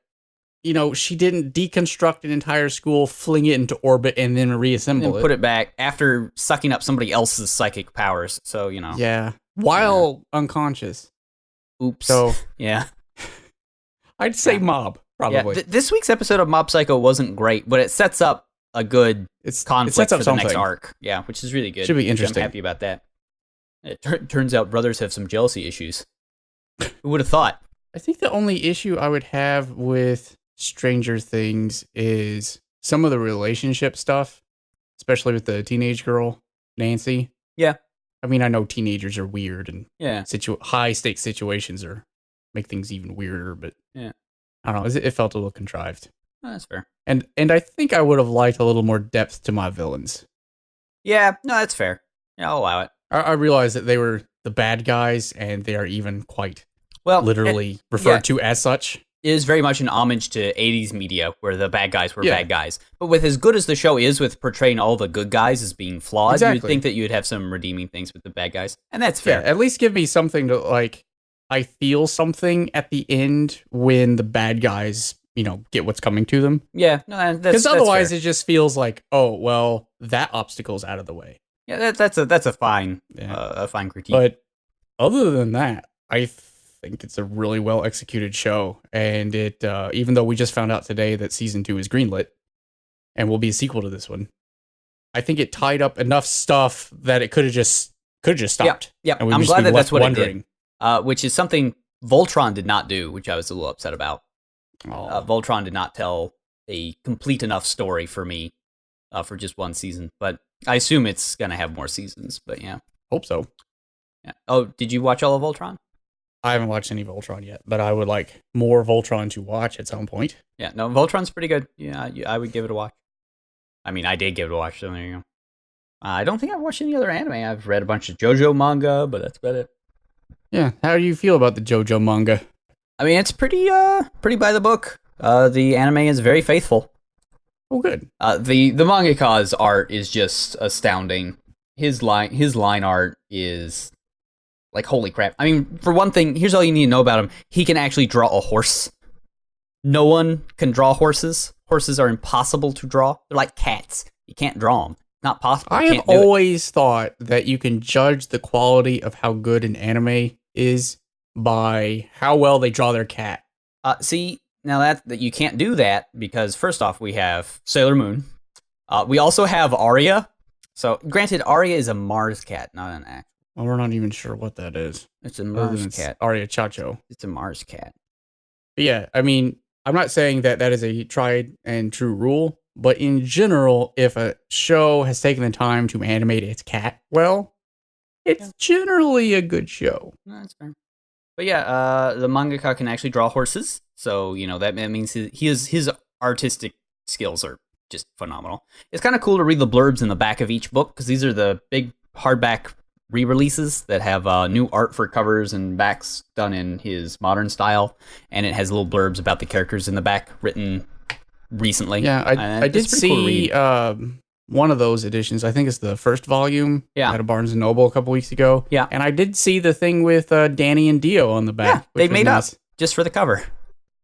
she didn't deconstruct an entire school, fling it into orbit, and then reassemble it. Put it back after sucking up somebody else's psychic powers, so, Yeah, while unconscious. Oops. So, yeah. I'd say Mob, probably. Yeah, this week's episode of Mob Psycho wasn't great, but it sets up a good conflict for the next arc. Yeah, which is really good. Should be interesting. I'm happy about that. It turns out brothers have some jealousy issues. Who would have thought? I think the only issue I would have with Stranger Things is some of the relationship stuff, especially with the teenage girl, Nancy. Yeah. I mean, I know teenagers are weird and high-stakes situations make things even weirder, but yeah, I don't know. It felt a little contrived. Oh, that's fair. And I think I would have liked a little more depth to my villains. Yeah, no, that's fair. Yeah, I'll allow it. I realized that they were the bad guys, and they are even quite Well, literally referred to as such. It is very much an homage to 80s media where the bad guys were Yeah. bad guys. But with as good as the show is with portraying all the good guys as being flawed, you'd Exactly. think that you'd have some redeeming things with the bad guys. And that's fair. Yeah, at least give me something to, like, I feel something at the end when the bad guys, get what's coming to them. Yeah, no, that's Because otherwise fair. it just feels like, oh, well, that obstacle's out of the way. Yeah, that's a fine Yeah. a fine critique. But other than that, I think it's a really well executed show. And it, even though we just found out today that season 2 is greenlit and will be a sequel to this one, I think it tied up enough stuff that it could have just stopped. Yeah, And we'd I'm just glad be that left that's what wondering. it did. Which is something Voltron did not do, which I was a little upset about. Oh, Voltron did not tell a complete enough story for me for just one season, but I assume it's gonna have more seasons. But yeah, hope so. yeah. Oh, did you watch all of Voltron? I haven't watched any Voltron yet, but I would like more Voltron to watch at some point. Yeah, no, Voltron's pretty good. Yeah, I would give it a watch. I mean, I did give it a watch, so there you go. I don't think I've watched any other anime. I've read a bunch of Jojo manga, but that's about it. Yeah, how do you feel about the Jojo manga? I mean, it's pretty by the book. The anime is very faithful. Oh, good. The mangaka's art is just astounding. His line art is like, holy crap. I mean, for one thing, here's all you need to know about him. He can actually draw a horse. No one can draw horses. Horses are impossible to draw. They're like cats. You can't draw them. Not possible. I have always thought that you can judge the quality of how good an anime is by how well they draw their cat. See, now that you can't do that because first off, we have Sailor Moon. We also have Arya. So, granted, Arya is a Mars cat, not an actual. Well, we're not even sure what that is. It's a Other Mars than it's cat. Arya Chacho. It's a Mars cat. But yeah, I mean, I'm not saying that is a tried and true rule, but in general, if a show has taken the time to animate its cat well, it's generally a good show. No, that's fair. But yeah, the mangaka can actually draw horses, so that means his artistic skills are just phenomenal. It's kind of cool to read the blurbs in the back of each book because these are the big hardback re-releases that have new art for covers and backs done in his modern style, and it has little blurbs about the characters in the back written recently. Yeah, I did see one of those editions. I think it's the first volume at a Barnes & Noble a couple weeks ago. Yeah. And I did see the thing with Danny and Dio on the back. Yeah, they made up just for the cover.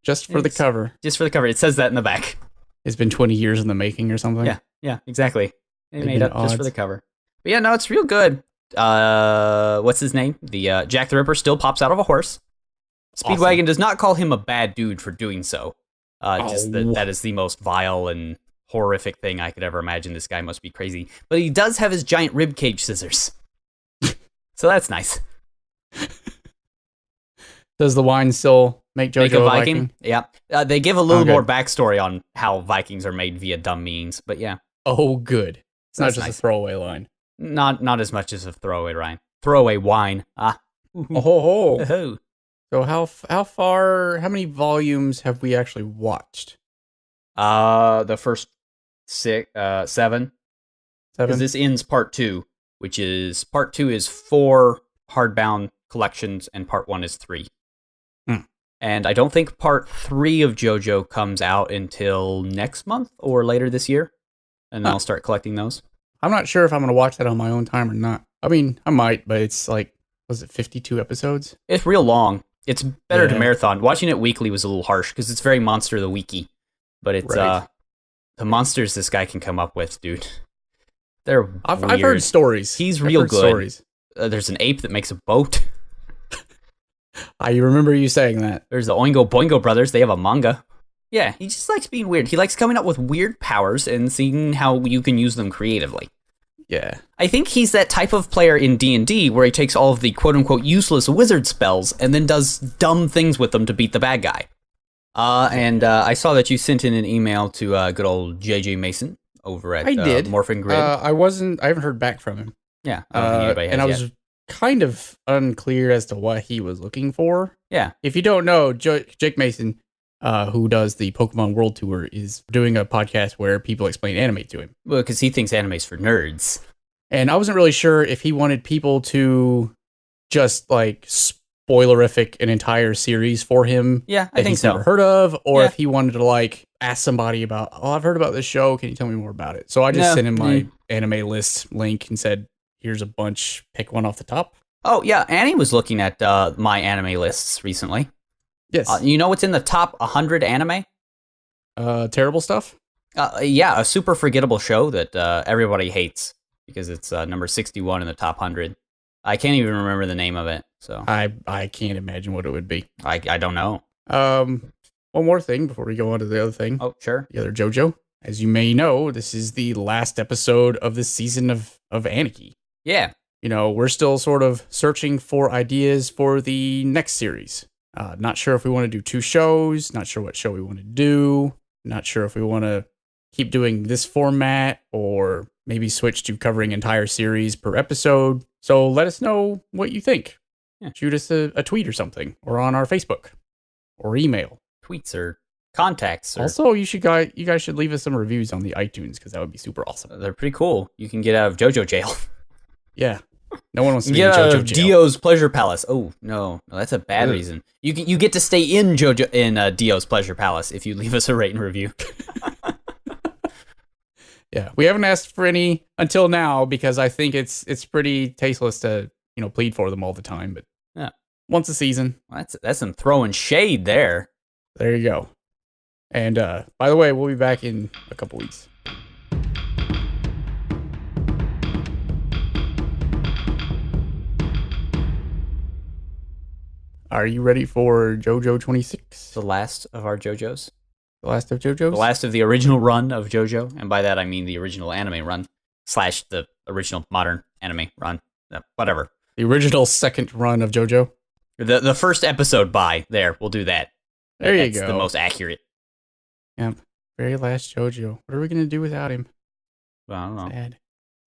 Just for the cover. Just for the cover. It says that in the back. It's been 20 years in the making or something. Yeah, exactly. They made up odds. just for the cover. But yeah, no, it's real good. What's his name? The Jack the Ripper still pops out of a horse. Speedwagon Awesome. does not call him a bad dude for doing so. Just that is the most vile and horrific thing I could ever imagine. This guy must be crazy. But he does have his giant ribcage scissors. So that's nice. Does the wine still make Jojo a a Viking? Viking? Yeah. They give a little Okay. more backstory on how Vikings are made via dumb means. But yeah, Oh, good. It's not That's just nice. a throwaway line. not as much as a throwaway rhyme. Throwaway wine. Ah. Oh, ho, ho. Oh. So how many volumes have we actually watched? The first 7. 7? Because this ends part 2, which is part 2 is 4 hardbound collections, and part 1 is 3. And I don't think part 3 of JoJo comes out until next month or later this year, and then I'll start collecting those. I'm not sure if I'm going to watch that on my own time or not. I mean, I might, but it's like, was it 52 episodes? It's real long. It's better to Yeah. marathon. Watching it weekly was a little harsh because it's very Monster of the Weeky, but it's Right. the monsters this guy can come up with, dude. They're I've weird. heard stories. He's I've real heard good. Stories. There's an ape that makes a boat. I remember you saying that. There's the Oingo Boingo brothers. They have a manga. Yeah, he just likes being weird. He likes coming up with weird powers and seeing how you can use them creatively. Yeah. I think he's that type of player in D&D where he takes all of the quote-unquote useless wizard spells and then does dumb things with them to beat the bad guy. And I saw that you sent in an email to good old JJ Mason over at I did. Morphin Grid. I haven't heard back from him. Yeah, I don't think anybody has and I yet. was kind of unclear as to what he was looking for. Yeah. If you don't know, Jake Mason, who does the Pokemon World Tour, is doing a podcast where people explain anime to him. Well, because he thinks anime's for nerds. And I wasn't really sure if he wanted people to just like spoilerific an entire series for him. Yeah, I that think he's so. never heard of, or Yeah. if he wanted to like ask somebody about, oh, I've heard about this show. Can you tell me more about it? So I just sent him my anime list link and said, here's a bunch. Pick one off the top. Oh, yeah. Annie was looking at my anime lists recently. Yes. You know what's in the top 100 anime? Terrible stuff. Yeah, a super forgettable show that everybody hates because it's number 61 in the top 100. I can't even remember the name of it. So I can't imagine what it would be. I don't know. One more thing before we go on to the other thing. Oh, sure. The other JoJo. As you may know, this is the last episode of this season of Aniki. Yeah. You know, we're still sort of searching for ideas for the next series. Not sure if we want to do 2 shows. Not sure what show we want to do. Not sure if we want to keep doing this format or maybe switch to covering entire series per episode. So let us know what you think. Yeah. Shoot us a tweet or something, or on our Facebook or email. Tweets or contacts. Or, Also, you guys should leave us some reviews on the iTunes because that would be super awesome. they're pretty cool. You can get out of JoJo jail. Yeah. No one wants to be Get in out JoJo of jail. Dio's Pleasure Palace. Oh, no, that's a bad Ugh. reason. You get to stay in Dio's Pleasure Palace if you leave us a rate and review. Yeah, we haven't asked for any until now because I think it's pretty tasteless to plead for them all the time. But yeah, once a season, that's some throwing shade there. There you go. And by the way, we'll be back in a couple weeks. Are you ready for JoJo 26? The last of our JoJos. The last of JoJo's? The last of the original run of JoJo, and by that I mean the original anime run / the original modern anime run. Whatever. The original second run of JoJo? The first episode by there. We'll do that. There you That's go. the most accurate. Yep. Very last JoJo. What are we going to do without him? Well, I don't know.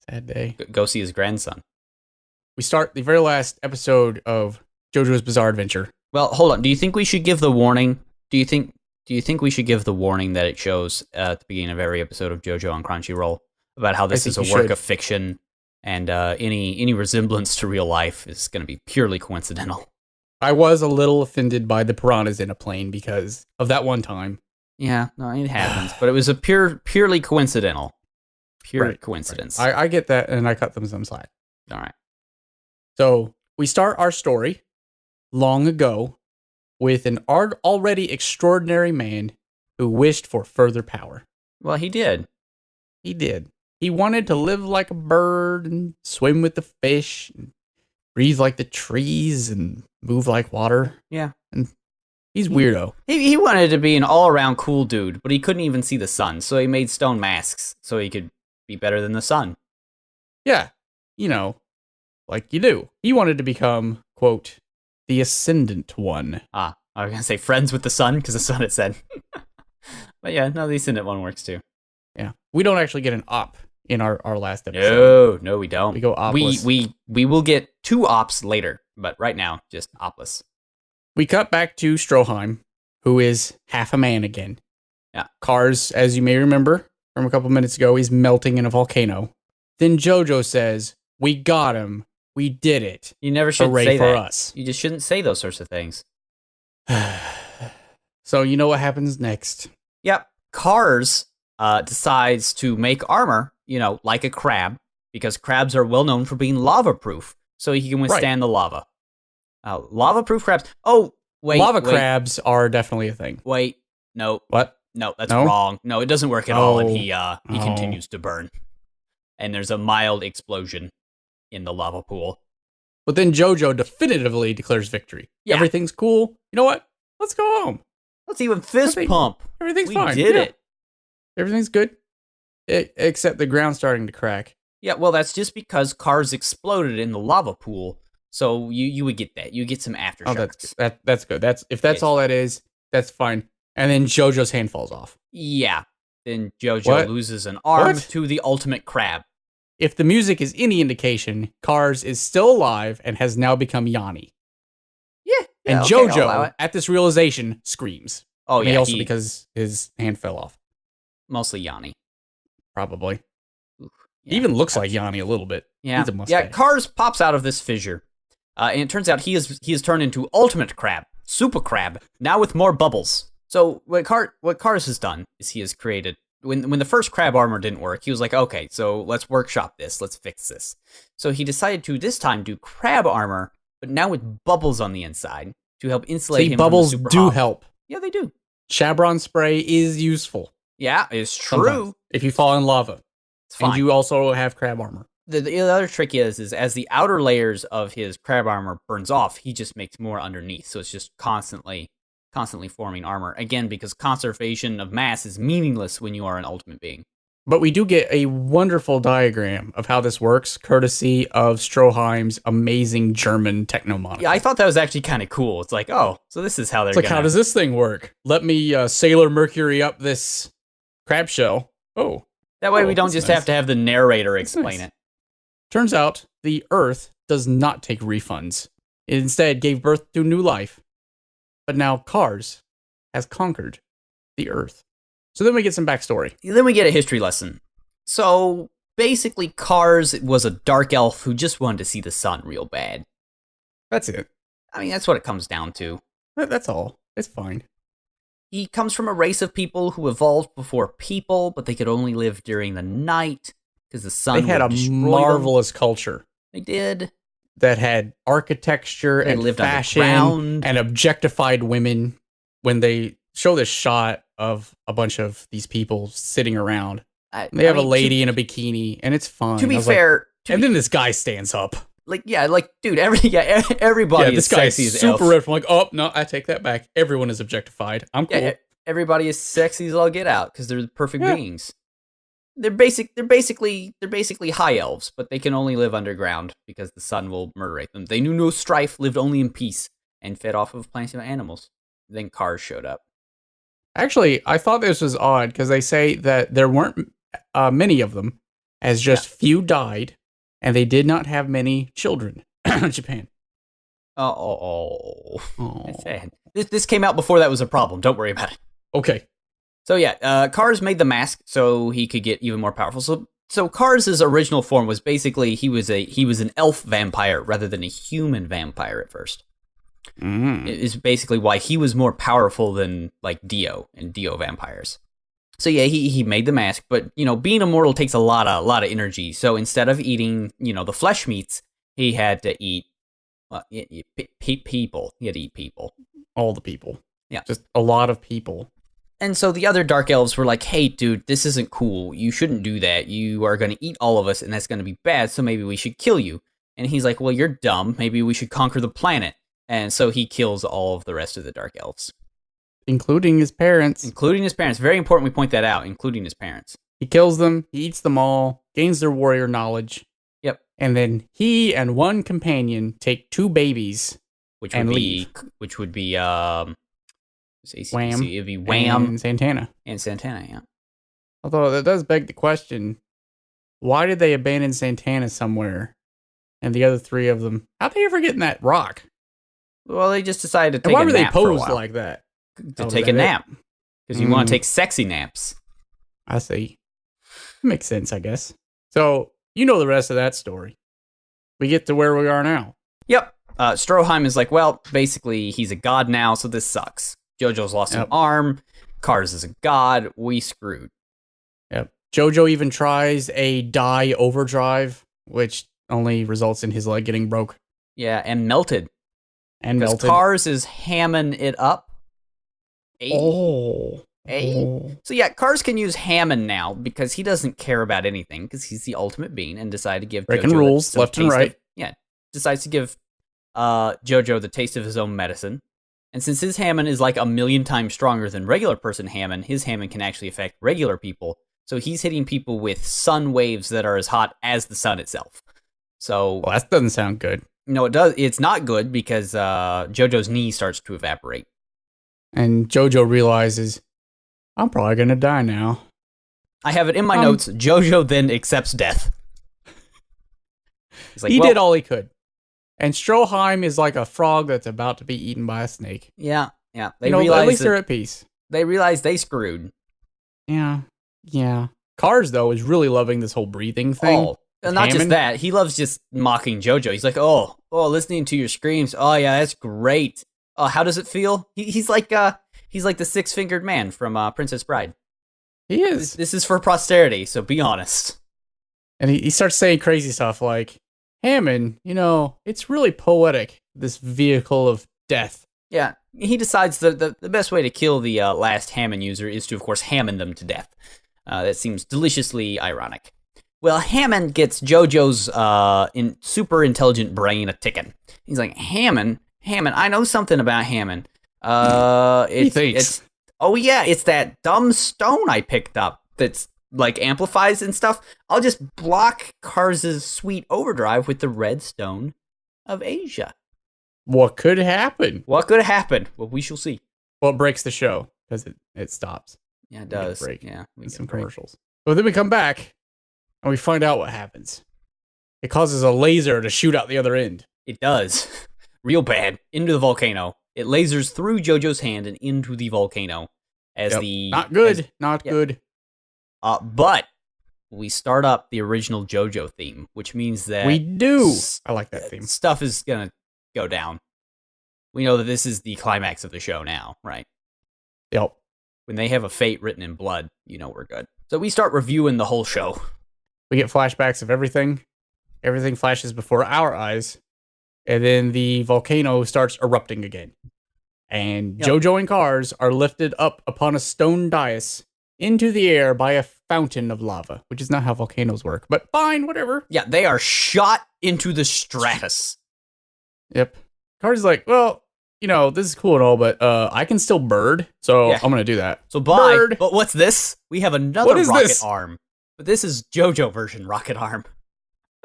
Sad day. Go see his grandson. We start the very last episode of JoJo's Bizarre Adventure. Well, hold on. Do you think we should give the warning? Do you think we should give the warning that it shows at the beginning of every episode of JoJo on Crunchyroll about how this is a work of fiction and any resemblance to real life is going to be purely coincidental? I was a little offended by the piranhas in a plane because of that one time. Yeah, no, it happens, but it was a purely coincidental. Pure Right, coincidence. Right. I get that, and I cut them some slack. All right. So we start our story long ago with an already extraordinary man who wished for further power. Well, he did. He did. He wanted to live like a bird and swim with the fish and breathe like the trees and move like water. Yeah. And he's weirdo. He wanted to be an all-around cool dude, but he couldn't even see the sun, so he made stone masks so he could be better than the sun. Yeah. Like you do. He wanted to become, quote, the Ascendant One. I was going to say friends with the sun, because that's what it said. But yeah, no, the Ascendant one works too. Yeah. We don't actually get an op in our last episode. No, we don't. We go opless. We will get 2 ops later, but right now, just opless. We cut back to Stroheim, who is half a man again. Yeah. Cars, as you may remember from a couple minutes ago, is melting in a volcano. Then Jojo says, "We got him. We did it. You never should Hooray say for that. us." You just shouldn't say those sorts of things. So you know what happens next. Yep. Cars decides to make armor, like a crab, because crabs are well known for being lava-proof, so he can withstand the lava. Lava-proof crabs. Oh, wait. Lava crabs are definitely a thing. Wait. No. What? No, that's No? wrong. No, it doesn't work at all, and he Oh. continues to burn. And there's a mild explosion in the lava pool. But then Jojo definitively declares victory. Yeah. Everything's cool. You know what? Let's go home. Let's even fist pump. Everything's We fine. did Yeah. it. Everything's good. Except the ground's starting to crack. Yeah, well, that's just because cars exploded in the lava pool. So you would get that. You get some aftershocks. Oh, that's good. If that's all that is, that's fine. And then Jojo's hand falls off. Yeah. Then Jojo What? loses an arm What? to the ultimate crab. If the music is any indication, Cars is still alive and has now become Yani. Yeah. And okay, I'll allow Jojo, it. at this realization, screams. Oh, Maybe yeah. also because his hand fell off. Mostly Yani. Probably. Yeah, He even looks like Yani a little bit. Yeah. Needs a Yeah, mustache. Cars pops out of this fissure. And it turns out he has turned into Ultimate Crab, Super Crab, now with more bubbles. So what Cars has done is he has created, when the first crab armor didn't work, he was like, okay, so let's workshop this, let's fix this. So he decided to this time do crab armor, but now with bubbles on the inside to help insulate him bubbles from the super do hot. help. Yeah, they do. Chabron spray is useful. Yeah, it's true. Sometimes, if you fall in lava. It's fine. And you also have crab armor. The other trick is as the outer layers of his crab armor burns off, he just makes more underneath. So it's just constantly forming armor. Again, because conservation of mass is meaningless when you are an ultimate being. But we do get a wonderful diagram of how this works, courtesy of Stroheim's amazing German technomonitor. Yeah, I thought that was actually kind of cool. It's like, oh, so this is how they're how does this thing work? Let me Sailor Mercury up this crab shell. Oh. That way we don't just nice. have to have the narrator explain it. Turns out the Earth does not take refunds. It instead gave birth to new life. But now Cars has conquered the Earth. So then we get some backstory. Then we get a history lesson. So basically, Cars was a dark elf who just wanted to see the sun real bad. That's it. I mean, that's what it comes down to. That's all. It's fine. He comes from a race of people who evolved before people, but they could only live during the night because the sun They had would a destroy marvelous culture. They did. That had architecture They and lived fashion underground. and objectified women. When they show this shot of a bunch of these people sitting around, they have a lady in a bikini, and it's fine. To be fair, and then this guy stands up. Dude, everybody this is guy is sexy as super elf. ripped. I'm like, oh no, I take that back. Everyone is objectified. I'm cool. Yeah, everybody is sexy as all get out because they're the perfect beings. They're basically high elves, but they can only live underground because the sun will murderate them. They knew no strife, lived only in peace, and fed off of plants and animals. Then Cars showed up. Actually, I thought this was odd because they say that there weren't many of them, as just few died, and they did not have many children. Japan. That's sad. This came out before that was a problem. Don't worry about it. Okay. So yeah, Cars made the mask so he could get even more powerful. So Cars' original form was basically he was an elf vampire rather than a human vampire at first. It is basically why he was more powerful than like Dio and Dio vampires. So yeah, he made the mask, but being immortal takes a lot of energy. So instead of eating the flesh meats, he had to eat people. He had to eat people. All the people. Yeah, just a lot of people. And so the other dark elves were like, hey, dude, this isn't cool. You shouldn't do that. You are going to eat all of us, and that's going to be bad, so maybe we should kill you. And he's like, well, you're dumb. Maybe we should conquer the planet. And so he kills all of the rest of the dark elves. Including his parents. Very important we point that out, including his parents. He kills them, he eats them all, gains their warrior knowledge. Yep. And then he and one companion take two babies Which and would leave. be Wham. It'd be Wham and Santana. and Santana, yeah. Although that does beg the question, why did they abandon Santana somewhere? And the other three of them, how'd they ever get in that rock? Well, they just decided to And take why a were they nap for a posed while. like that? To Oh, take is a that nap. Because you want Mm. to take sexy naps. I see. Makes sense, I guess. So, you know the rest of that story. We get to where we are now. Yep. Stroheim is like, well, basically, he's a god now, so this sucks. Jojo's lost an arm. Cars is a god. We screwed. Yep. Jojo even tries a die overdrive, which only results in his leg getting broke. Yeah, and melted. And Because melted. Cars is hamming it up. Oh. So yeah, Cars can use Hammond now because he doesn't care about anything because he's the ultimate being and decided to give Breaking Jojo rules, some left and taste right. decides to give Jojo the taste of his own medicine. And since his Hammond is like 1,000,000 times stronger than regular person Hammond, his Hammond can actually affect regular people. So he's hitting people with sun waves that are as hot as the sun itself. So Well, that doesn't sound good. no, it does. It's not good because Jojo's knee starts to evaporate. And Jojo realizes, I'm probably going to die now. I have it in my notes. Jojo then accepts death. He's like, He well, did all he could. And Stroheim is like a frog that's about to be eaten by a snake. Yeah. They At realize least they're at peace. they realize they screwed. Yeah. Cars, though, is really loving this whole breathing thing. Oh, and not just Hammond? that. He loves just mocking Jojo. He's like, oh, Oh, listening to your screams. Oh yeah, that's great. Oh, how does it feel? He's like the 6-fingered man from Princess Bride. He is. This is for posterity, so be honest. And he starts saying crazy stuff like, Hammond, it's really poetic, this vehicle of death. Yeah, he decides the best way to kill the last Hammond user is to, of course, Hammond them to death. That seems deliciously ironic. Well, Hammond gets Jojo's super intelligent brain a-ticking. He's like, Hammond, I know something about Hammond. He thinks. It's that dumb stone I picked up that's like amplifies and stuff. I'll just block Cars' sweet overdrive with the red stone of Asia. What could happen? What could happen? Well, we shall see. Well, it breaks the show because it stops. Yeah, it does. Break. Yeah, we some commercials. But then we come back and we find out what happens. It causes a laser to shoot out the other end. It does. Real bad. Into the volcano. It lasers through Jojo's hand and into the volcano. Not good. Good. But we start up the original JoJo theme, which means that we do. I like that theme. Stuff is gonna go down. We know that this is the climax of the show now, right? Yep. When they have a fate written in blood, we're good. So we start reviewing the whole show. We get flashbacks of everything. Everything flashes before our eyes. And then the volcano starts erupting again. And Jojo and Cars are lifted up upon a stone dais into the air by a fountain of lava, which is not how volcanoes work, but fine, whatever. Yeah, they are shot into the stratus. Yep. Cars is like, well, this is cool and all, but I can still bird, so I'm going to do that. So bye. Bird. But what's this? We have another rocket arm. But this is JoJo version rocket arm.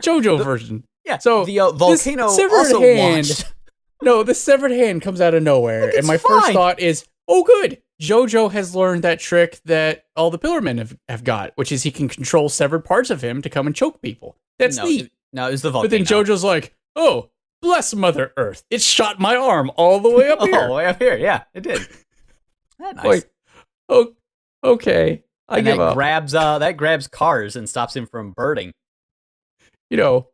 JoJo version. Yeah, so the volcano also launched. No, the severed hand comes out of nowhere, and my first thought is, oh good, JoJo has learned that trick that all the Pillarmen have got, which is he can control severed parts of him to come and choke people. That's neat. No, it was the volcano. But then JoJo's like, oh, bless Mother Earth. It shot my arm all the way up here. All the way up here, yeah, it did. That's nice. Like, oh, okay, I give up. That grabs Cars and stops him from birding.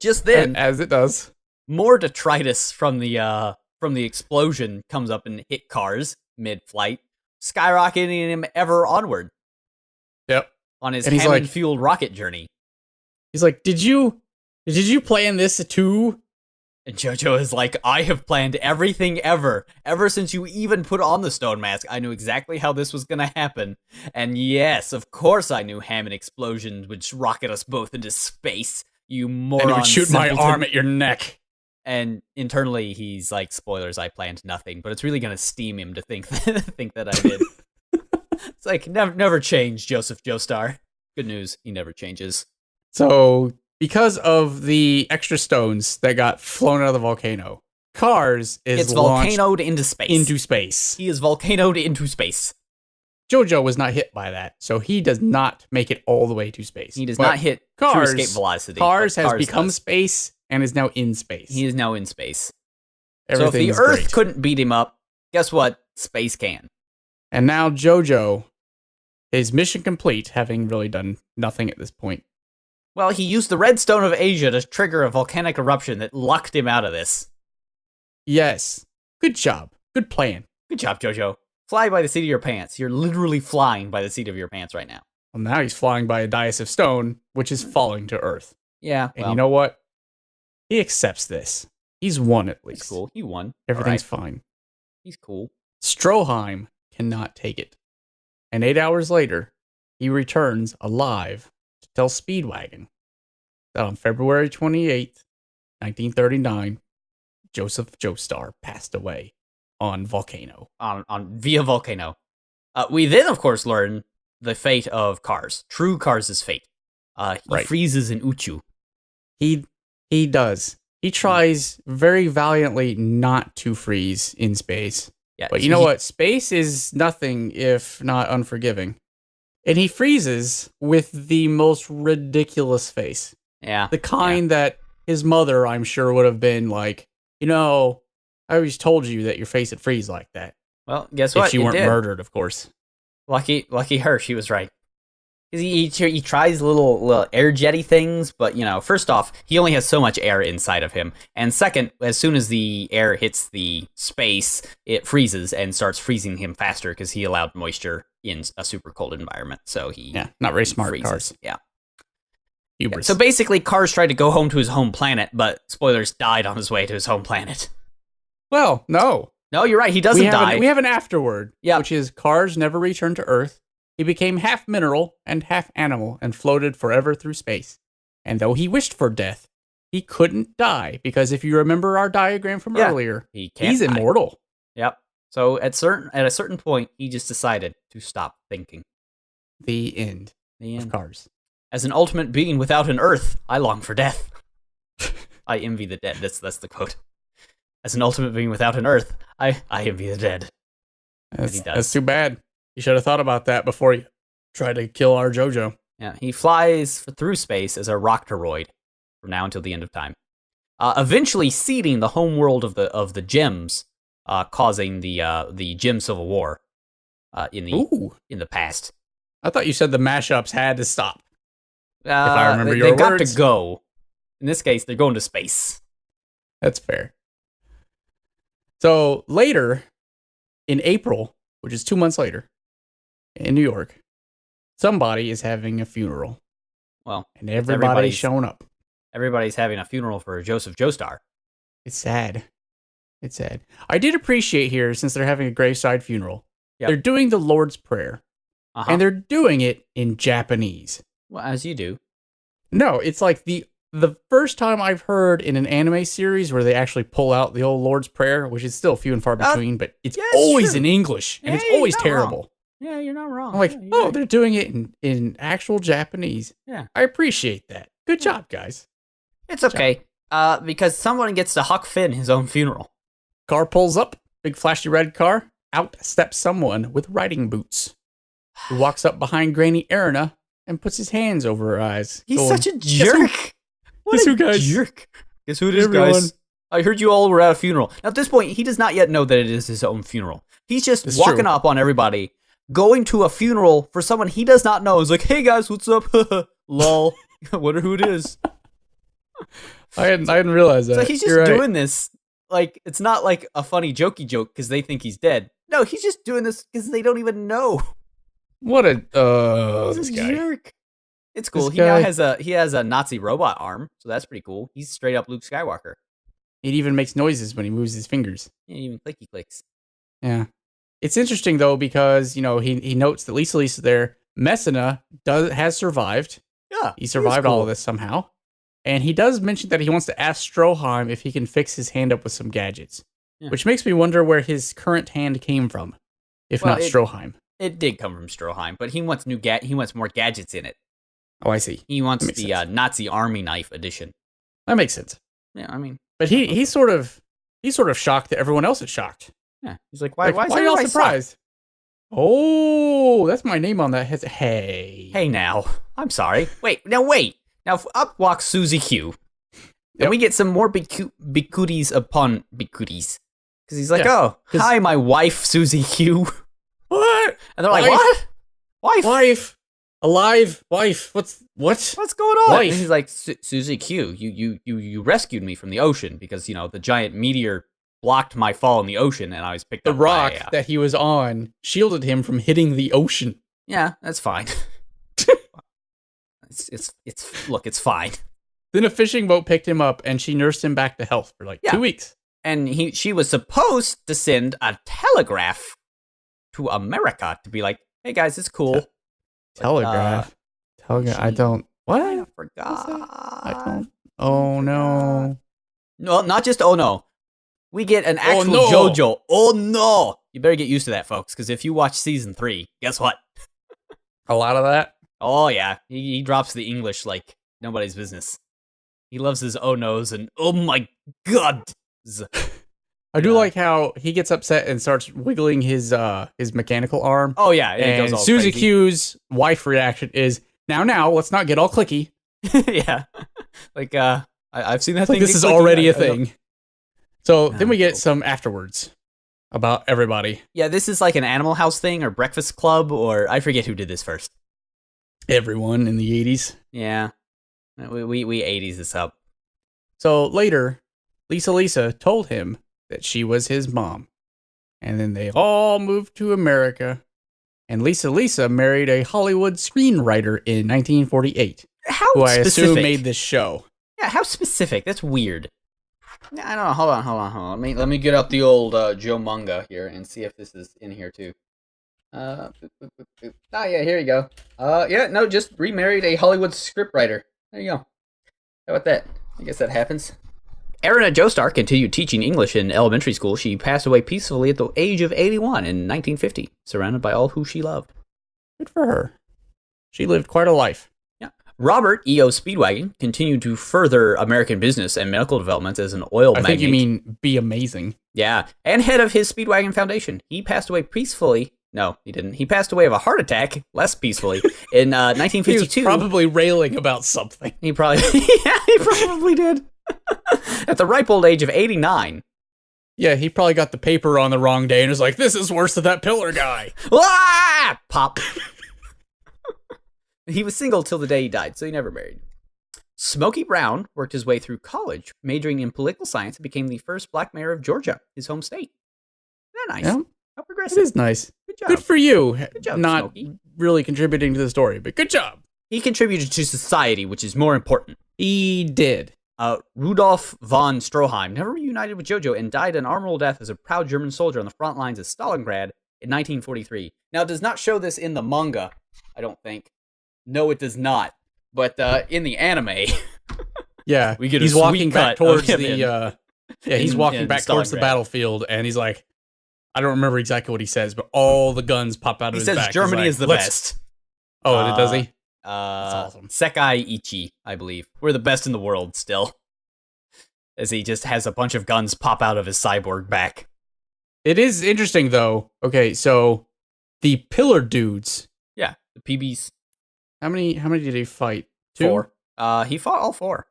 Just then, as it does, more detritus from the explosion comes up and hit Cars mid-flight, skyrocketing him ever onward. Yep. On his Hammond-fueled rocket journey. He's like, did you plan this too? And JoJo is like, I have planned everything ever since you even put on the stone mask. I knew exactly how this was gonna happen. And yes, of course I knew Hammond explosions would rocket us both into space. You moron. And he would shoot my arm at your neck. And internally, he's like, spoilers, I planned nothing. But it's really going to steam him to think that I did. It's like, never change, Joseph Joestar. Good news, he never changes. So, because of the extra stones that got flown out of the volcano, Cars is volcanoed into space. Into space. He is volcanoed into space. JoJo was not hit by that, so he does not make it all the way to space. He does not hit true escape velocity. Cars has become space and is now in space. He is now in space. Everything so if the Earth couldn't beat him up, guess what? Space can. And now JoJo, his mission complete, having really done nothing at this point. Well, he used the red stone of Asia to trigger a volcanic eruption that lucked him out of this. Yes. Good job. Good plan. Good job, JoJo. Fly by the seat of your pants. You're literally flying by the seat of your pants right now. Well, now he's flying by a dais of stone, which is falling to Earth. Yeah. And you know what? He accepts this. He's won at least. He's cool. He won. Everything's fine. He's cool. Stroheim cannot take it. And 8 hours later, he returns alive to tell Speedwagon that on February 28th, 1939, Joseph Joestar passed away on Volcano. Via Volcano. We then, of course, learn the fate of Cars. True Cars' fate. He freezes in Uchu. He does. He tries very valiantly not to freeze in space. Yeah, but you know what? Space is nothing if not unforgiving. And he freezes with the most ridiculous face. Yeah. The kind that his mother, I'm sure, would have been like, I always told you that your face would freeze like that. Well, guess what? If she weren't murdered, of course. Lucky her, she was right. He tries little air jetty things, but first off, he only has so much air inside of him, and second, as soon as the air hits the space, it freezes and starts freezing him faster because he allowed moisture in a super cold environment. So not very smart freezes. Cars. Yeah. Hubris. So basically, Cars tried to go home to his home planet, but spoilers, died on his way to his home planet. Well, no. No, you're right. He doesn't die. We have an afterword, yeah, which is Cars never returned to Earth. He became half mineral and half animal and floated forever through space. And though he wished for death, he couldn't die because if you remember our diagram from earlier, he's immortal. Yep. So at a certain point, he just decided to stop thinking. The end. Of Cars. As an ultimate being without an Earth, I long for death. I envy the dead. That's the quote. As an ultimate being without an Earth, I envy the dead. That's too bad. You should have thought about that before you tried to kill our JoJo. Yeah, he flies through space as a rocktoroid from now until the end of time. Eventually seeding the home world of the gems, causing the gem civil war in the past. I thought you said the mashups had to stop. If I remember your words. They got to go. In this case, they're going to space. That's fair. So later, in April, which is 2 months later, in New York, somebody is having a funeral. Well, and everybody's showing up. Everybody's having a funeral for Joseph Joestar. It's sad. It's sad. I did appreciate here, since they're having a graveside funeral, they're doing the Lord's Prayer. And they're doing it in Japanese. Well, as you do. No, it's like the first time I've heard in an anime series where they actually pull out the old Lord's Prayer, which is still few and far between, but it's always in English, and it's always terrible. Wrong. Yeah, you're not wrong. I'm like, they're doing it in actual Japanese. Yeah. I appreciate that. Good job, guys. It's okay, because someone gets to Huck Finn his own funeral. Car pulls up, big flashy red car. Out steps someone with riding boots, who walks up behind Granny Erina and puts his hands over her eyes. He's such a jerk. Guess who, guys? Jerk. Guess who it is, guys? I heard you all were at a funeral. Now, at this point, he does not yet know that it is his own funeral. He's just walking up on everybody, going to a funeral for someone he does not know. He's like, hey, guys, what's up? Lol. Wonder who it is. I hadn't realized that. So he's just doing this. Like, it's not like a funny jokey joke because they think he's dead. No, he's just doing this because they don't even know. What a this guy. Jerk. It's cool. He now has a Nazi robot arm, so that's pretty cool. He's straight up Luke Skywalker. It even makes noises when he moves his fingers. Yeah, even clicky clicks. Yeah. It's interesting though because he notes that Lisa there, Messina has survived. Yeah. He survived all of this somehow. And he does mention that he wants to ask Stroheim if he can fix his hand up with some gadgets. Yeah. Which makes me wonder where his current hand came from, if not Stroheim. It did come from Stroheim, but he wants he wants more gadgets in it. Oh, I see. He wants the Nazi army knife edition. That makes sense. Yeah, I mean, but he's sort of shocked that everyone else is shocked. Yeah, he's like, why are you all surprised? Shocked? Oh, that's my name on that. Hey now, I'm sorry. Wait. Now up walks Suzy Q. And we get some more bikutis upon bikutis. Because he's like, hi, my wife, Suzy Q. What? And they're like, what? Wife? Alive? Wife? What's going on? Wife. And he's like, Suzy Q, you rescued me from the ocean because, the giant meteor blocked my fall in the ocean and I was picked up by... The rock that he was on shielded him from hitting the ocean. Yeah, that's fine. It's fine. Then a fishing boat picked him up and she nursed him back to health for 2 weeks. And she was supposed to send a telegraph to America to be like, hey guys, it's cool. Telegraph? I don't... What? I forgot. I don't... Oh no. No, not just oh no. We get an actual JoJo. Oh no. You better get used to that, folks, because if you watch season 3, guess what? A lot of that? Oh yeah. He drops the English like nobody's business. He loves his oh no's and oh my god. I do like how he gets upset and starts wiggling his mechanical arm. Oh yeah, and Suzy Q's wife reaction is now let's not get all clicky. Yeah, like I've seen that. Like this is already a thing. So then we get some afterwards about everybody. Yeah, this is like an Animal House thing or Breakfast Club or I forget who did this first. Everyone in the 80s. Yeah. We 80s this up. So later, Lisa told him that she was his mom. And then they all moved to America. And Lisa married a Hollywood screenwriter in 1948. How who I specific? assume made this show. Yeah, how specific? That's weird. I don't know. Hold on. Let me get out the old Joe Manga here and see if this is in here too. Yeah, here you go. Just remarried a Hollywood scriptwriter. There you go. How about that? I guess that happens. Erina Joestar continued teaching English in elementary school. She passed away peacefully at the age of 81 in 1950, surrounded by all who she loved. Good for her. She lived quite a life. Yeah. Robert E.O. Speedwagon continued to further American business and medical developments as an oil magnate. I think you mean be amazing. Yeah, and head of his Speedwagon Foundation. He passed away peacefully. No, he didn't. He passed away of a heart attack, less peacefully, in 1952. He was probably railing about something. He probably did. At the ripe old age of 89. Yeah, he probably got the paper on the wrong day and was like, this is worse than that pillar guy. Ah! Pop. He was single till the day he died, so he never married. Smokey Brown worked his way through college, majoring in political science, and became the first black mayor of Georgia, his home state. Isn't that nice? Yeah, how progressive. It is nice. Good job. Good for you. Good job, Not Smokey. really contributing to the story, but good job. He contributed to society, which is more important. He did. Rudolf von Stroheim never reunited with Jojo and died an honorable death as a proud German soldier on the front lines of Stalingrad in 1943. Now, it does not show this in the manga, I don't think. No, it does not. But in the anime, yeah, we get he's a walking sweet back cut of towards him the. He's walking back towards the Stalingrad. battlefield, and he's like, I don't remember exactly what he says, but all the guns pop out of He his says back. Germany He's is the like, best. Oh, does he? That's awesome. Sekai Ichi, I believe. We're the best in the world still. As he just has a bunch of guns pop out of his cyborg back. It is interesting, though. Okay, so the pillar dudes. Yeah, the PBs. How many did he fight? 2? 4. He fought all 4.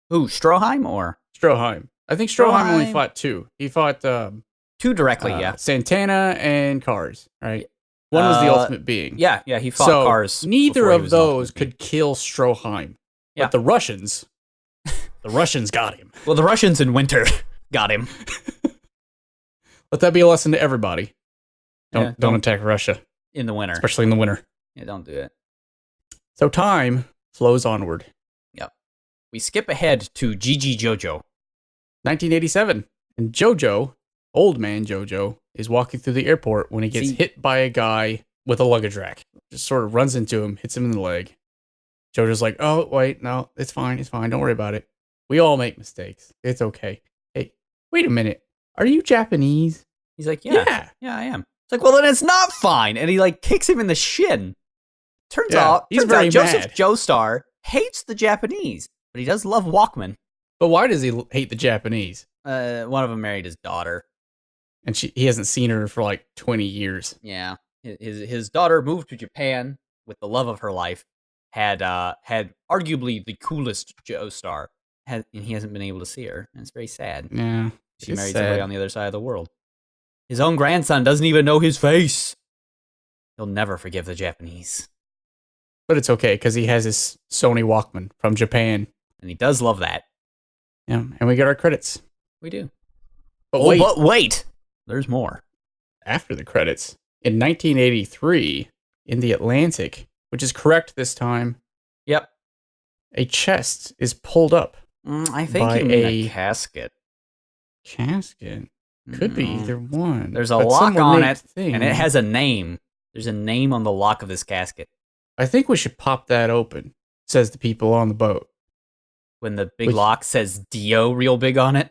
Who, Stroheim or? Stroheim. I think Stroheim only fought 2. He fought 2 directly, yeah. Santana and Cars, right? One was the ultimate being. Yeah, he fought Cars. Neither before he of was an those ultimate being. could kill Stroheim. Yeah. But the Russians got him. Well, the Russians in winter got him. Let that be a lesson to everybody. Yeah, Don't attack Russia, in the winter. especially in the winter. Yeah, don't do it. So time flows onward. Yep. We skip ahead to Gigi Jojo. 1987. And Jojo, old man Jojo, is walking through the airport when he gets hit by a guy with a luggage rack. Just sort of runs into him, hits him in the leg. Jojo's like, oh, wait, no, it's fine. Don't worry about it. We all make mistakes. It's okay. Hey, wait a minute. Are you Japanese? He's like, yeah, I am. It's like, well, then it's not fine. And he like kicks him in the shin. Turns out Joseph Joestar hates the Japanese, but he does love Walkman. But why does he hate the Japanese? One of them married his daughter. And he hasn't seen her for like 20 years. Yeah. His daughter moved to Japan with the love of her life, had arguably the coolest Joestar, and he hasn't been able to see her. And it's very sad. Yeah. She married somebody on the other side of the world. His own grandson doesn't even know his face. He'll never forgive the Japanese. But it's okay, because he has his Sony Walkman from Japan. And he does love that. Yeah, and we get our credits. We do. But wait! There's more. After the credits, in 1983, in the Atlantic, which is correct this time. Yep. A chest is pulled up. I think you mean a casket. Casket? Could be either one. There's a lock on it, and it has a name. There's a name on the lock of this casket. I think we should pop that open, says the people on the boat. When the big lock says Dio real big on it?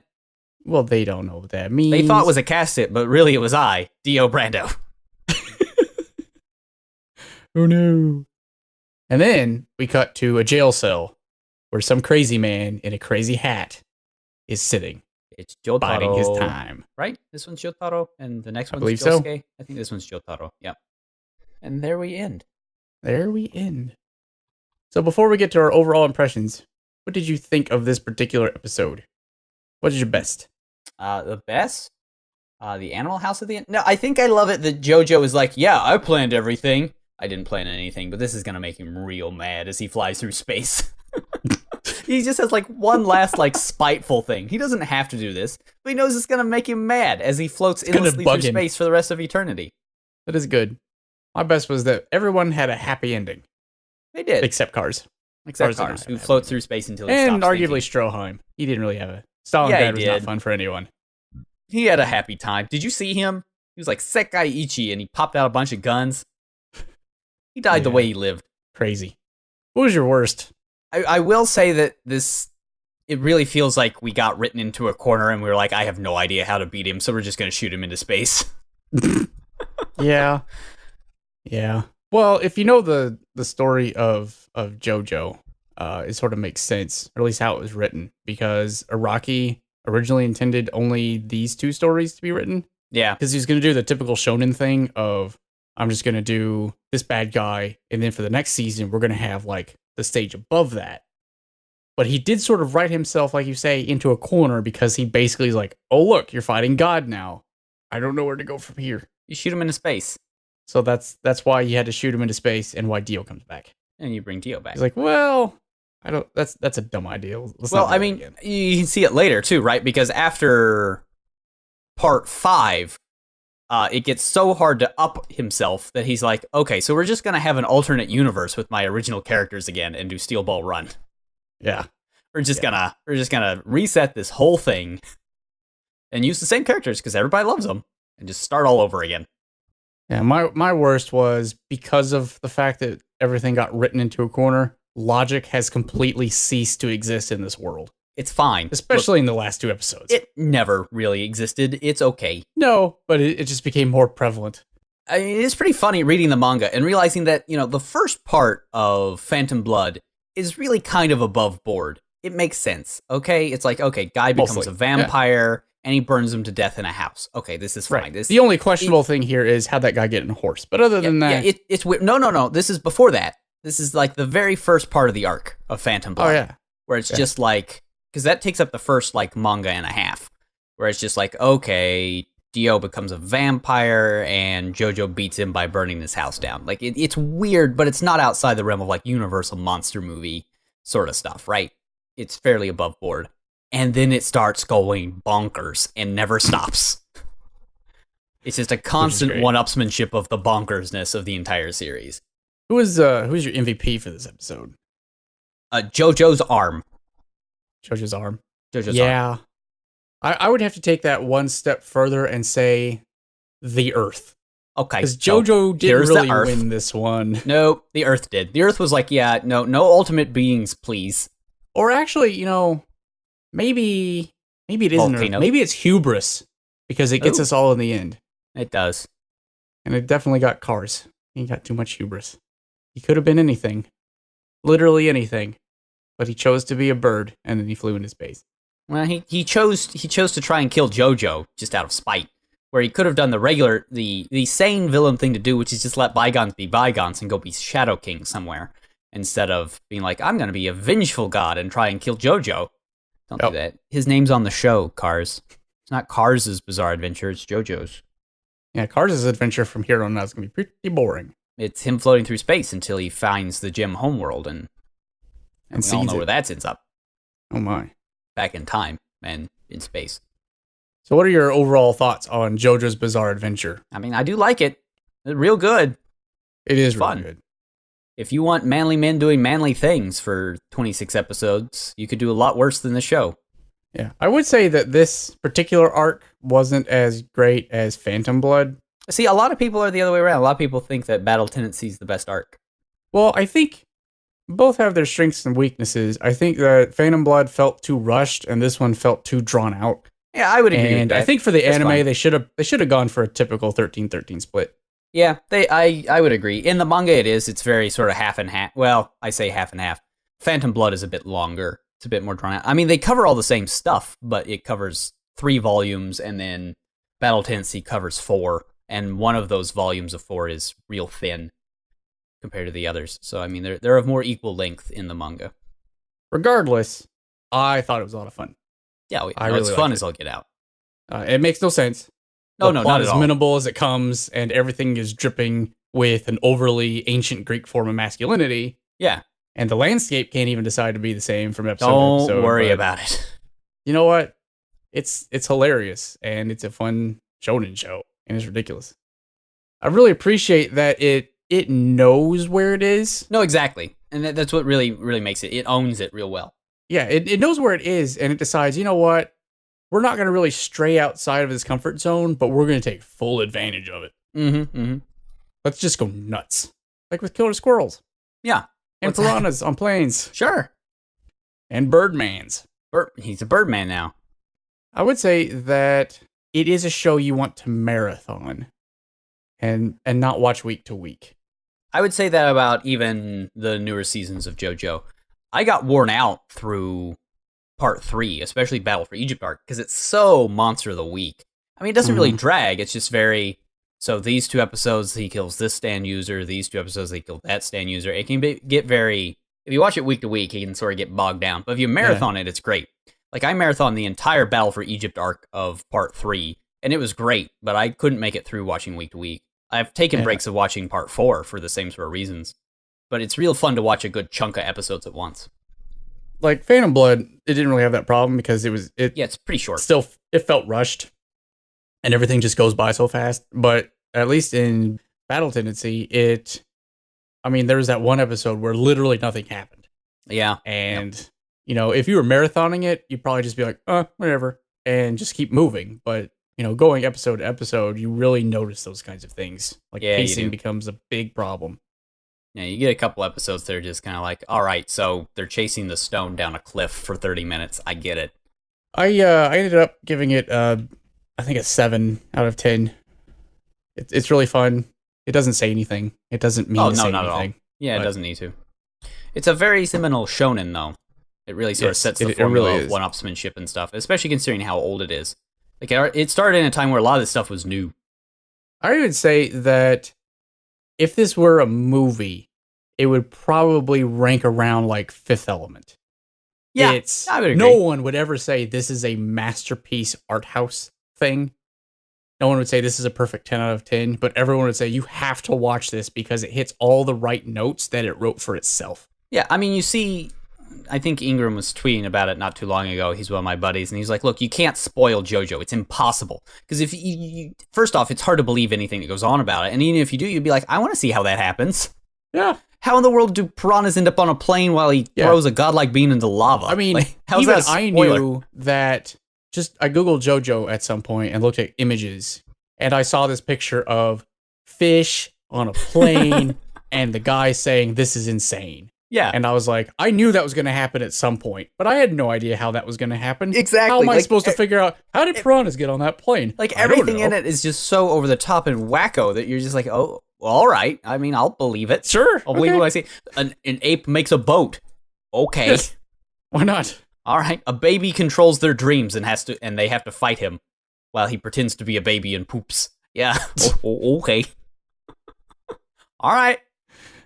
Well, they don't know what that means. They thought it was a casket, but really it was Dio Brando. Oh no. And then we cut to a jail cell where some crazy man in a crazy hat is sitting. It's Jotaro. Biding his time. Right? This one's Jotaro, and the next one's believe Josuke. so. I think this one's Jotaro. Yep. And there we end. So before we get to our overall impressions, what did you think of this particular episode? What is your best? The best? The Animal House at the end? No, I think I love it that JoJo is like, yeah, I planned everything. I didn't plan anything, but this is gonna make him real mad as he flies through space. He just has like one last like spiteful thing. He doesn't have to do this, but he knows it's gonna make him mad as he floats endlessly through space for the rest of eternity. That is good. My best was that everyone had a happy ending. They did. Except Cars. Except Cars, who floats through space until he and stops arguably thinking. Stroheim. He didn't really have a... Stalingrad was not fun for anyone. He had a happy time. Did you see him? He was like Sekai Ichi, and he popped out a bunch of guns. He died the way he lived. Crazy. What was your worst? I will say that it really feels like we got written into a corner, and we were like, I have no idea how to beat him, so we're just going to shoot him into space. Yeah. Yeah. Well, if you know the story of JoJo, it sort of makes sense, or at least how it was written, because Araki originally intended only these 2 stories to be written. Yeah. Because he was going to do the typical shonen thing of, I'm just going to do this bad guy, and then for the next season, we're going to have, like, the stage above that. But he did sort of write himself, like you say, into a corner, because he basically is like, oh, look, you're fighting God now. I don't know where to go from here. You shoot him into space. So that's why you had to shoot him into space, and why Dio comes back. And you bring Dio back. He's like, well, I don't. That's a dumb idea. Well, I mean, you can see it later too, right? Because after part 5, it gets so hard to up himself that he's like, okay, so we're just gonna have an alternate universe with my original characters again and do Steel Ball Run. Yeah, we're just gonna reset this whole thing and use the same characters because everybody loves them and just start all over again. Yeah, my worst was because of the fact that everything got written into a corner. Logic has completely ceased to exist in this world. It's fine. Especially in the last 2 episodes. It never really existed. It's okay. No, but it just became more prevalent. I mean, it's pretty funny reading the manga and realizing that, the first part of Phantom Blood is really kind of above board. It makes sense, okay? It's like, okay, guy becomes a vampire, and he burns him to death in a house. Okay, this is fine. Right. The only questionable thing here is how'd that guy get in a horse? But other than that... Yeah, it's weird. No. This is before that. This is like the very first part of the arc of Phantom Blood. Oh, yeah. Where it's just like... Because that takes up the first, like, manga and a half. Where it's just like, okay, Dio becomes a vampire, and Jojo beats him by burning his house down. Like, it's weird, but it's not outside the realm of, like, Universal monster movie sort of stuff, right? It's fairly above board. And then it starts going bonkers and never stops. It's just a constant one-upsmanship of the bonkersness of the entire series. Who's your MVP for this episode? Jojo's arm. Jojo's arm. Jojo's arm. Yeah. I would have to take that one step further and say the Earth. Okay. Because Jojo didn't really win this one. No, the Earth did. The Earth was like, yeah, no ultimate beings, please. Or actually, maybe it isn't. Maybe it's hubris, because it gets us all in the end. It does. And it definitely got Cars. He got too much hubris. He could have been anything. Literally anything. But he chose to be a bird, and then he flew into space. Well, he chose to try and kill Jojo just out of spite. Where he could have done the sane villain thing to do, which is just let bygones be bygones and go be Shadow King somewhere. Instead of being like, I'm going to be a vengeful god and try and kill Jojo. Don't do that. His name's on the show, Cars. It's not Cars' Bizarre Adventure, it's Jojo's. Yeah, Cars' adventure from here on out is going to be pretty boring. It's him floating through space until he finds the gem homeworld, and we all know where that ends up. Oh my. Back in time and in space. So what are your overall thoughts on JoJo's Bizarre Adventure? I mean, I do like it. It's real good. It is fun. Really good. If you want manly men doing manly things for 26 episodes, you could do a lot worse than the show. Yeah, I would say that this particular arc wasn't as great as Phantom Blood. See, a lot of people are the other way around. A lot of people think that Battle Tendency is the best arc. Well, I think both have their strengths and weaknesses. I think that Phantom Blood felt too rushed, and this one felt too drawn out. Yeah, I would agree with that. I think for the anime, they should have gone for a typical 13-13 split. Yeah, I would agree. In the manga, it's very sort of half and half. Well, I say half and half. Phantom Blood is a bit longer. It's a bit more drawn out. I mean, they cover all the same stuff, but it covers 3 volumes, and then Battle Tendency covers 4, and one of those volumes of 4 is real thin compared to the others. So, I mean, they're of more equal length in the manga. Regardless, I thought it was a lot of fun. Yeah, it's fun as I'll get out. It makes no sense. No, not at all. As minimal as it comes, and everything is dripping with an overly ancient Greek form of masculinity. Yeah. And the landscape can't even decide to be the same from episode to Don't episode. worry about it. You know what? It's hilarious, and it's a fun shonen show, and it's ridiculous. I really appreciate that it knows where it is. No, exactly. And that's what really, really makes it. It owns it real well. Yeah, it knows where it is, and it decides, you know what? We're not going to really stray outside of this comfort zone, but we're going to take full advantage of it. Let's just go nuts. Like with killer squirrels. Yeah. And piranhas on planes. Sure. And birdmans. He's a birdman now. I would say that it is a show you want to marathon and not watch week to week. I would say that about even the newer seasons of JoJo. I got worn out through part 3, especially Battle for Egypt arc, because it's so monster of the week. I mean, it doesn't really drag. It's just very... So these 2 episodes, he kills this stand user. These 2 episodes, he killed that stand user. It can get very... If you watch it week to week, it can sort of get bogged down. But if you marathon it, it's great. Like, I marathoned the entire Battle for Egypt arc of part 3, and it was great, but I couldn't make it through watching week to week. I've taken breaks of watching part 4 for the same sort of reasons. But it's real fun to watch a good chunk of episodes at once. Like Phantom Blood, it didn't really have that problem because it's pretty short. Still, it felt rushed, and everything just goes by so fast. But at least in Battle Tendency, there was that one episode where literally nothing happened. Yeah. And, if you were marathoning it, you'd probably just be like, whatever, and just keep moving. But, going episode to episode, you really notice those kinds of things. Like, pacing becomes a big problem. Yeah, you get a couple episodes that are just kind of like, all right, so they're chasing the stone down a cliff for 30 minutes. I get it. I ended up giving it, I think a 7 out of 10. It's really fun. It doesn't say anything. It doesn't mean to say anything. At all. Yeah, it doesn't need to. It's a very seminal shonen, though. It really sort of sets the formula of one-upsmanship and stuff, especially considering how old it is. Like, it started in a time where a lot of this stuff was new. I would say that if this were a movie, it would probably rank around like Fifth Element. Yeah, I would agree. No one would ever say this is a masterpiece art house thing. No one would say this is a perfect 10 out of 10, but everyone would say you have to watch this because it hits all the right notes that it wrote for itself. Yeah, I mean, you see, I think Ingram was tweeting about it not too long ago. He's one of my buddies, and he's like, look, you can't spoil JoJo. It's impossible. Because if you first off, it's hard to believe anything that goes on about it. And even if you do, you'd be like, I want to see how that happens. Yeah. How in the world do piranhas end up on a plane while he throws a godlike being into lava? I mean, like, how's even that a I knew that I Googled JoJo at some point and looked at images, and I saw this picture of fish on a plane and the guy saying, this is insane. Yeah. And I was like, I knew that was going to happen at some point, but I had no idea how that was going to happen. Exactly. How am I supposed to figure out, how did piranhas get on that plane? Like, everything in it is just so over the top and wacko that you're just like, oh, well, all right. I mean, I'll believe it. Sure. I'll believe what I see. An ape makes a boat. Okay. Yes. Why not? All right. A baby controls their dreams and they have to fight him while he pretends to be a baby and poops. Yeah. Okay. All right.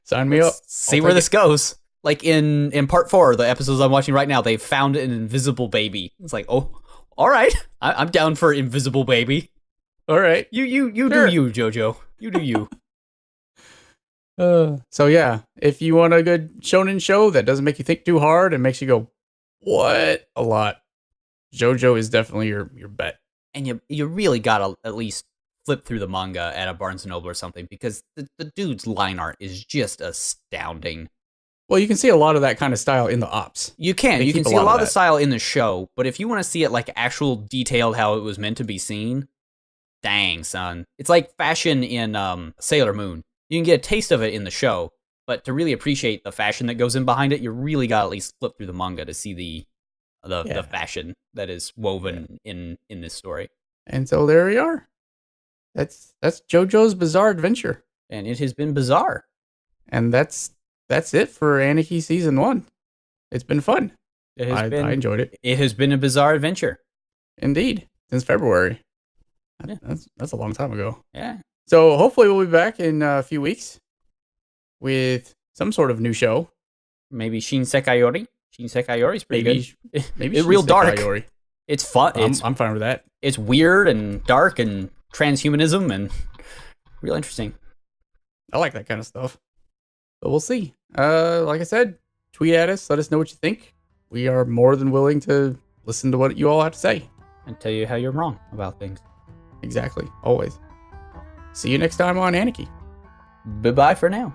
Sign me up. See where this goes. Like in part 4, the episodes I'm watching right now, they found an invisible baby. It's like, oh, all right. I'm down for invisible baby. All right. You sure. Do you, JoJo. You do you. So yeah, if you want a good shonen show that doesn't make you think too hard and makes you go, what? A lot, JoJo is definitely your bet. And you really gotta at least flip through the manga at a Barnes & Noble or something, because the dude's line art is just astounding. Well, you can see a lot of that kind of style in the ops. You can see a lot of the style in the show, but if you want to see it like actual detailed how it was meant to be seen, dang, son. It's like fashion in Sailor Moon. You can get a taste of it in the show, but to really appreciate the fashion that goes in behind it, you really got to at least flip through the manga to see the fashion that is woven in this story. And so there we are. That's JoJo's Bizarre Adventure. And it has been bizarre. And that's it for Aniki Season 1. It's been fun. I enjoyed it. It has been a bizarre adventure. Indeed. Since February. Yeah. That's a long time ago. Yeah. So hopefully we'll be back in a few weeks with some sort of new show. Maybe Shinsekai Yori. Shinsekai Yori's pretty good. Maybe it's real dark. Yori. It's fun. I'm fine with that. It's weird and dark and transhumanism and real interesting. I like that kind of stuff. But we'll see. Like I said, tweet at us. Let us know what you think. We are more than willing to listen to what you all have to say. And tell you how you're wrong about things. Exactly. Always. See you next time on Aniki. Bye-bye for now.